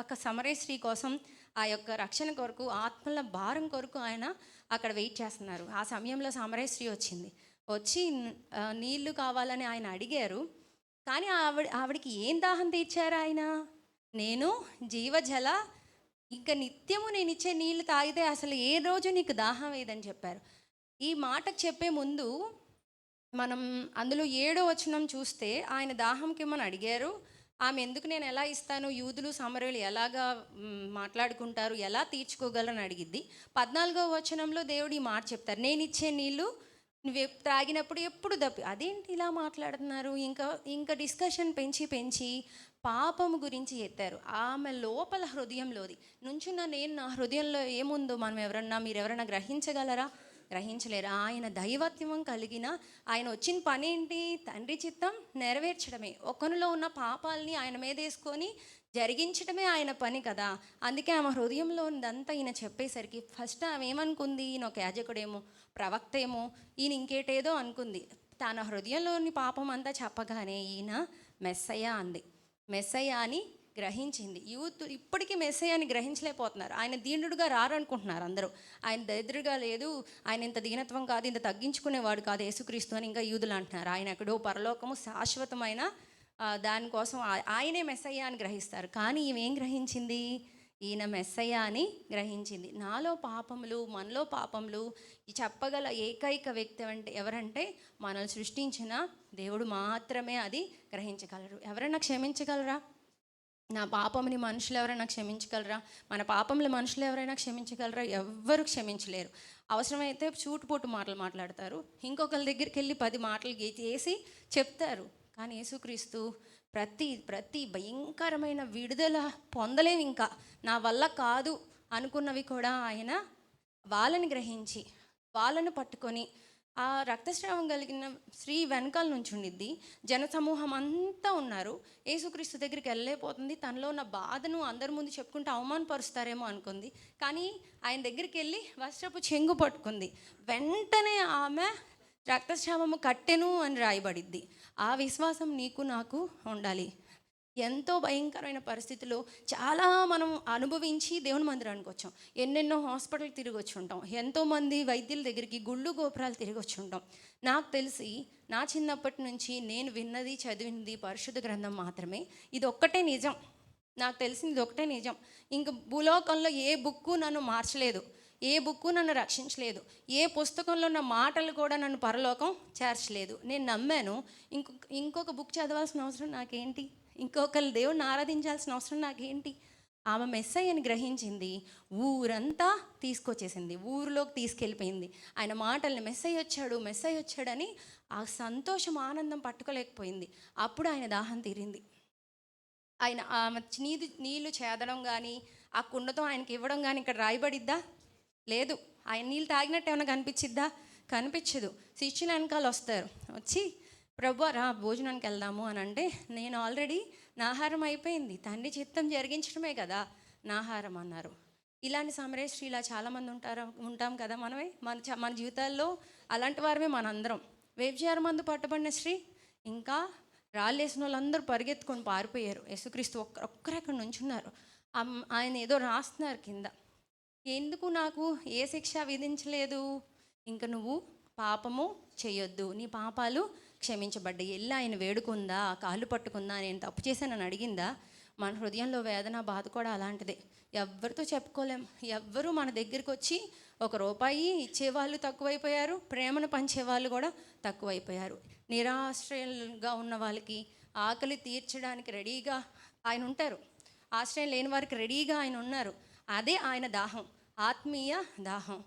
ఒక సమరయ స్త్రీ కోసం, ఆ యొక్క రక్షణ కొరకు, ఆత్మల భారం కొరకు ఆయన అక్కడ వెయిట్ చేస్తున్నారు. ఆ సమయంలో సమరయ స్త్రీ వచ్చి నీళ్లు కావాలని ఆయన అడిగారు. కానీ ఆవిడికి ఏం దాహం తీర్చారు ఆయన? నేను జీవజల, ఇంకా నిత్యము నేను ఇచ్చే నీళ్లు తాగితే అసలు ఏ రోజు నీకు దాహం వేయదని చెప్పారు. ఈ మాటకు చెప్పే ముందు మనం అందులో 7వ వచనం చూస్తే ఆయన దాహంకి ఏమని అడిగారు. ఆమె ఎందుకు నేను ఎలా ఇస్తాను, యూదులు సమరయులు ఎలాగా మాట్లాడుకుంటారు, ఎలా తీర్చుకోగలరని అడిగిద్ది. 14వ వచనంలో దేవుడు ఈ మాట చెప్తారు, నేను ఇచ్చే నీళ్ళు నువ్వు తాగినప్పుడు ఎప్పుడు అదేంటి ఇలా మాట్లాడుతున్నారు? ఇంకా డిస్కషన్ పెంచి పాపము గురించి ఎత్తారు. ఆమె లోపల హృదయంలోది నుంచున్న నేను, నా హృదయంలో ఏముందో మీరు ఎవరన్నా గ్రహించలేరు. ఆయన దైవత్వం కలిగిన ఆయన వచ్చిన పని ఏంటి? తండ్రి చిత్తం నెరవేర్చడమే. ఒకరిలో ఉన్న పాపాలని ఆయన మీద వేసుకొని జరిగించడమే ఆయన పని కదా. అందుకే ఆమె హృదయంలో ఉందంతా ఈయన చెప్పేసరికి ఫస్ట్ ఆమె ఏమనుకుంది? ఈయన ఒక యాజకుడేమో, ప్రవక్త ఏమో, ఈయన ఇంకేటేదో అనుకుంది. తన హృదయంలోని పాపం అంతా చెప్పగానే ఈయన మెస్సయ్య అంది. మెస్సయ్య అని గ్రహించింది. యూత్ ఇప్పటికీ మెస్సయ్యని గ్రహించలేకపోతున్నారు. ఆయన దీనుడుగా రారనుకుంటున్నారు అందరూ. ఆయన దరిద్రుగా లేదు, ఆయన ఇంత దీనత్వం కాదు, ఇంత తగ్గించుకునేవాడు కాదు యేసుక్రీస్తు అని ఇంకా యూదులు అంటున్నారు. ఆయన ఎక్కడో పరలోకము శాశ్వతమైన దానికోసం ఆయనే మెస్సయ్య అని గ్రహిస్తారు. కానీ ఈమెం గ్రహించింది? ఈయన మెస్సయ్య అని గ్రహించింది. నాలో పాపములు, మనలో పాపములు చెప్పగల ఏకైక వ్యక్తి అంటే ఎవరంటే మనల్ని సృష్టించిన దేవుడు మాత్రమే అది గ్రహించగలరు. ఎవరైనా క్షమించగలరా? నా పాపంని మనుషులు ఎవరైనా క్షమించగలరా? మన పాపంలో మనుషులు ఎవరైనా క్షమించగలరా? ఎవ్వరు క్షమించలేరు. అవసరమైతే చూటుపోటు మాటలు మాట్లాడతారు, ఇంకొకరి దగ్గరికి వెళ్ళి 10 మాటలు వేసి చెప్తారు. కానీ యేసుక్రీస్తు ప్రతి భయంకరమైన విడుదల పొందలేము. ఇంకా నా వల్ల కాదు అనుకున్నవి కూడా ఆయన వాళ్ళని గ్రహించి వాళ్ళను పట్టుకొని, ఆ రక్తస్రావం కలిగిన స్త్రీ వెనకాల నుంచి ఉండిద్ది, జనసమూహం అంతా ఉన్నారు. యేసుక్రీస్తు దగ్గరికి వెళ్ళలేకపోతుంది. తనలో ఉన్న బాధను అందరి ముందు చెప్పుకుంటూ అవమానపరుస్తారేమో అనుకుంది. కానీ ఆయన దగ్గరికి వెళ్ళి వస్త్రపు చెంగు పట్టుకుంది. వెంటనే ఆమె రక్తస్రావము కట్టెను అని రాయబడిద్ది. ఆ విశ్వాసం నీకు నాకు ఉండాలి. ఎంతో భయంకరమైన పరిస్థితుల్లో చాలా మనం అనుభవించి దేవుని మందిరానికి వచ్చాం. ఎన్నెన్నో హాస్పిటల్కి తిరిగి వచ్చి ఉంటాం. ఎంతోమంది వైద్యుల దగ్గరికి, గుళ్ళు గోపురాలు తిరిగి వచ్చి ఉంటాం. నాకు తెలిసి నా చిన్నప్పటి నుంచి నేను విన్నది, చదివినది పరిశుద్ధ గ్రంథం మాత్రమే. ఇది ఒక్కటే నిజం. నాకు తెలిసింది ఇది ఒకటే నిజం. ఇంక భూలోకంలో ఏ బుక్కు నన్ను మార్చలేదు, ఏ బుక్కు నన్ను రక్షించలేదు, ఏ పుస్తకంలో ఉన్న మాటలు కూడా నన్ను పరలోకం చేర్చలేదు. నేను నమ్మాను. ఇంకొక బుక్ చదవాల్సిన అవసరం నాకేంటి? ఇంకొకరు దేవుడిని ఆరాధించాల్సిన అవసరం నాకేంటి? ఆమె మెస్సయ్యని గ్రహించింది, ఊరంతా తీసుకొచ్చేసింది, ఊరిలోకి తీసుకెళ్ళిపోయింది. ఆయన మాటల్ని మెస్సయ్య వచ్చాడని ఆ సంతోషం, ఆనందం పట్టుకోలేకపోయింది. అప్పుడు ఆయన దాహం తీరింది. ఆయన ఆమె నీళ్ళు చేదడం కానీ, ఆ కుండతో ఆయనకి ఇవ్వడం కానీ ఇక్కడ రాయబడిద్దా? లేదు. ఆయన నీళ్ళు తాగినట్టు ఏమైనా కనిపించదు. శిష్యులు వెనకాల వస్తారు, వచ్చి ప్రభు రా భోజనానికి వెళ్దాము అని అంటే, నేను ఆల్రెడీ నా ఆహారం అయిపోయింది, తండ్రి చిత్తం జరిగించడమే కదా నా ఆహారం అన్నారు. ఇలాంటి సమరయ స్త్రీలా చాలామంది ఉంటాం కదా మనమే. మన జీవితాల్లో అలాంటి వారమే మనందరం. వ్యభిచారం మందు పట్టబడిన స్త్రీ, ఇంకా రాళ్ళేసిన వాళ్ళందరూ పరిగెత్తుకొని పారిపోయారు. యేసుక్రీస్తు ఒక్కరు అక్కడ నుంచున్నారు. ఆయన ఏదో రాస్తున్నారు కింద. ఎందుకు నాకు ఏ శిక్ష విధించలేదు? ఇంక నువ్వు పాపము చేయొద్దు, నీ పాపాలు క్షమించబడ్డాయి. వెళ్ళి ఆయన వేడుకుందా, కాళ్ళు పట్టుకుందా, నేను తప్పు చేశానని అడిగిందా? మన హృదయంలో వేదన, బాధ కూడా అలాంటిదే. ఎవ్వరితో చెప్పుకోలేం. ఎవ్వరూ మన దగ్గరికి వచ్చి ₹1 ఇచ్చేవాళ్ళు తక్కువైపోయారు, ప్రేమను పంచేవాళ్ళు కూడా తక్కువైపోయారు. నిరాశ్రయంగా ఉన్న వాళ్ళకి ఆకలి తీర్చడానికి రెడీగా ఆయన ఉంటారు. ఆశ్రయం లేని వారికి రెడీగా ఆయన ఉన్నారు. అదే ఆయన దాహం, ఆత్మీయ దాహం.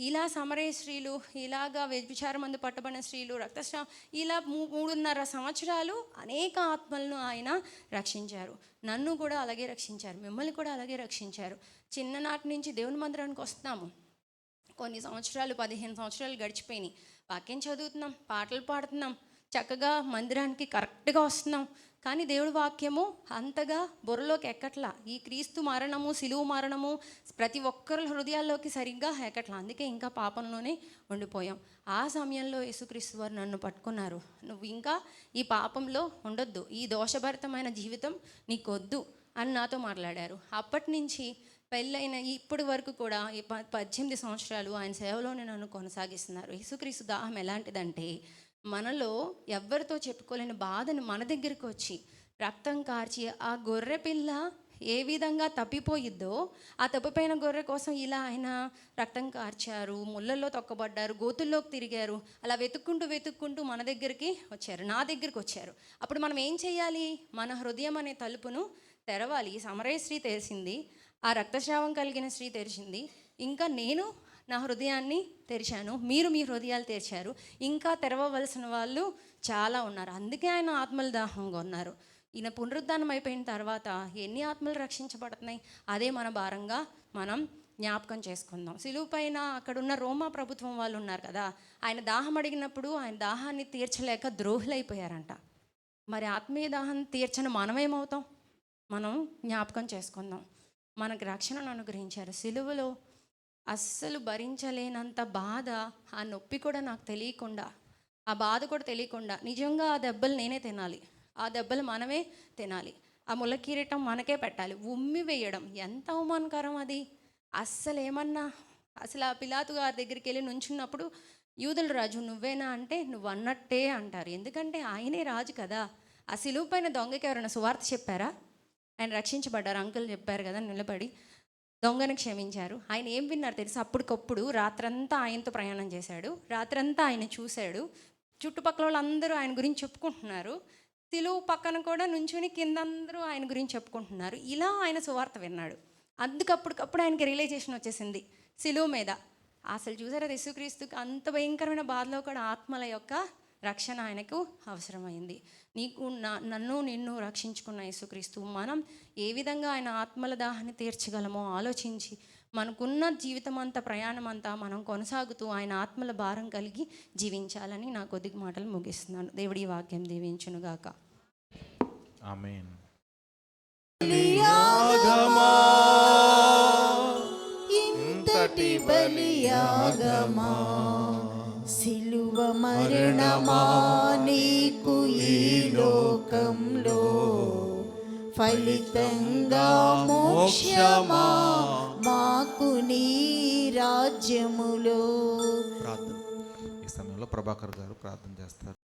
ఇలా సమరయ స్త్రీలు, ఇలాగా వ్యభిచారం మందు పట్టబడిన స్త్రీలు, రక్తస్రావం, ఇలా 3.5 సంవత్సరాలు అనేక ఆత్మలను ఆయన రక్షించారు. నన్ను కూడా అలాగే రక్షించారు, మిమ్మల్ని కూడా అలాగే రక్షించారు. చిన్ననాటి నుంచి దేవుని మందిరానికి వస్తున్నాము. కొన్ని సంవత్సరాలు, 15 సంవత్సరాలు గడిచిపోయినాయి. వాక్యం చదువుతున్నాం, పాటలు పాడుతున్నాం, చక్కగా మందిరానికి కరెక్ట్గా వస్తున్నాం. కానీ దేవుడి వాక్యము అంతగా బుర్రలోకి ఎక్కట్లా. ఈ క్రీస్తు మరణము, సిలువు మరణము ప్రతి ఒక్కరి హృదయాల్లోకి సరిగ్గా ఎక్కట్లా. అందుకే ఇంకా పాపంలోనే ఉండిపోయాం. ఆ సమయంలో యేసుక్రీస్తు వారు నన్ను పట్టుకున్నారు. నువ్వు ఇంకా ఈ పాపంలో ఉండొద్దు, ఈ దోషభరితమైన జీవితం నీకొద్దు అని నాతో మాట్లాడారు. అప్పటి నుంచి పెళ్ళైన ఇప్పటి వరకు కూడా ఈ 18 సంవత్సరాలు ఆయన సేవలోనే నన్ను కొనసాగిస్తున్నారు. యేసుక్రీస్తు దాహం ఎలాంటిదంటే, మనలో ఎవ్వరితో చెప్పుకోలేని బాధను మన దగ్గరికి వచ్చి రక్తం కార్చి, ఆ గొర్రె పిల్ల ఏ విధంగా తప్పిపోయిద్దో, ఆ తప్పిపోయిన గొర్రె కోసం ఇలా ఆయన రక్తం కార్చారు, ముళ్ళల్లో తొక్కబడ్డారు, గోతుల్లోకి తిరిగారు. అలా వెతుక్కుంటూ మన దగ్గరికి వచ్చారు, నా దగ్గరికి వచ్చారు. అప్పుడు మనం ఏం చేయాలి? మన హృదయం అనే తలుపును తెరవాలి. ఈ సమరయ స్త్రీ తెరిచింది, ఆ రక్తస్రావం కలిగిన స్త్రీ తెరిచింది. ఇంకా నేను నా హృదయాన్ని తెరిచాను, మీరు మీ హృదయాలు తెరిచారు. ఇంకా తెరవవలసిన వాళ్ళు చాలా ఉన్నారు. అందుకే ఆయన ఆత్మల దాహంగా ఉన్నారు. ఈయన పునరుద్ధానం అయిపోయిన తర్వాత ఎన్ని ఆత్మలు రక్షించబడుతున్నాయి, అదే మన భారంగా మనం జ్ఞాపకం చేసుకుందాం. సిలువు పైన అక్కడున్న రోమా ప్రభుత్వం వాళ్ళు ఉన్నారు కదా, ఆయన దాహం అడిగినప్పుడు ఆయన దాహాన్ని తీర్చలేక ద్రోహులైపోయారంట. మరి ఆత్మీయ దాహం తీర్చని మనమేమవుతాం? మనం జ్ఞాపకం చేసుకుందాం. మనకు రక్షణను అనుగ్రహించారు. సిలువలో అస్సలు భరించలేనంత బాధ, ఆ నొప్పి కూడా నాకు తెలియకుండా, ఆ బాధ కూడా తెలియకుండా నిజంగా ఆ దెబ్బలు నేనే తినాలి, ఆ దెబ్బలు మనమే తినాలి, ఆ ముళ్ళ కిరీటం మనకే పెట్టాలి, ఉమ్మి వేయడం ఎంత అవమానకరం అది. అస్సలు ఏమన్నా, అసలు ఆ పిలాతు గారి దగ్గరికి వెళ్ళి నుంచున్నప్పుడు యూదుల రాజు నువ్వేనా అంటే నువ్వు అన్నట్టే అంటారు. ఎందుకంటే ఆయనే రాజు కదా. ఆ సిలువు పైన దొంగకి ఎవరైనా సువార్త చెప్పారా? ఆయన రక్షించబడ్డారు, అంకుల్ చెప్పారు కదా నిలబడి, దొంగను క్షమించారు. ఆయన ఏం విన్నారు తెలుసు? అప్పటికప్పుడు రాత్రంతా ఆయనతో ప్రయాణం చేశాడు, రాత్రంతా ఆయన చూశాడు. చుట్టుపక్కల వాళ్ళందరూ ఆయన గురించి చెప్పుకుంటున్నారు. సిలువు పక్కన కూడా నుంచుని కింద అందరూ ఆయన గురించి చెప్పుకుంటున్నారు. ఇలా ఆయన సువార్త విన్నాడు. అందుకప్పటికప్పుడు ఆయనకి రియలైజేషన్ వచ్చేసింది సిలువు మీద. అసలు చూసారా, యేసుక్రీస్తుకి అంత భయంకరమైన బాధలో కూడా ఆత్మల యొక్క రక్షణ ఆయనకు అవసరమైంది. నన్ను నిన్ను రక్షించుకున్న యేసుక్రీస్తు మనం ఏ విధంగా ఆయన ఆత్మల దాహాన్ని తీర్చగలమో ఆలోచించి, మనకున్న జీవితం అంతా, ప్రయాణం అంతా మనం కొనసాగుతూ ఆయన ఆత్మల భారం కలిగి జీవించాలని నా కొద్ది మాటలు ముగిస్తున్నాను. దేవుడి వాక్యం దీవించునుగాక. ఆమేన్. ఇంతటి బలియాగమా, సిలువ మరణమా నీకు ఈ లోకంలో, ఫలితంగా మోక్షమా మాకు నీ రాజ్యములో. ప్రార్థన. ఈ సమయంలో ప్రభాకర్ గారు ప్రార్థన చేస్తారు.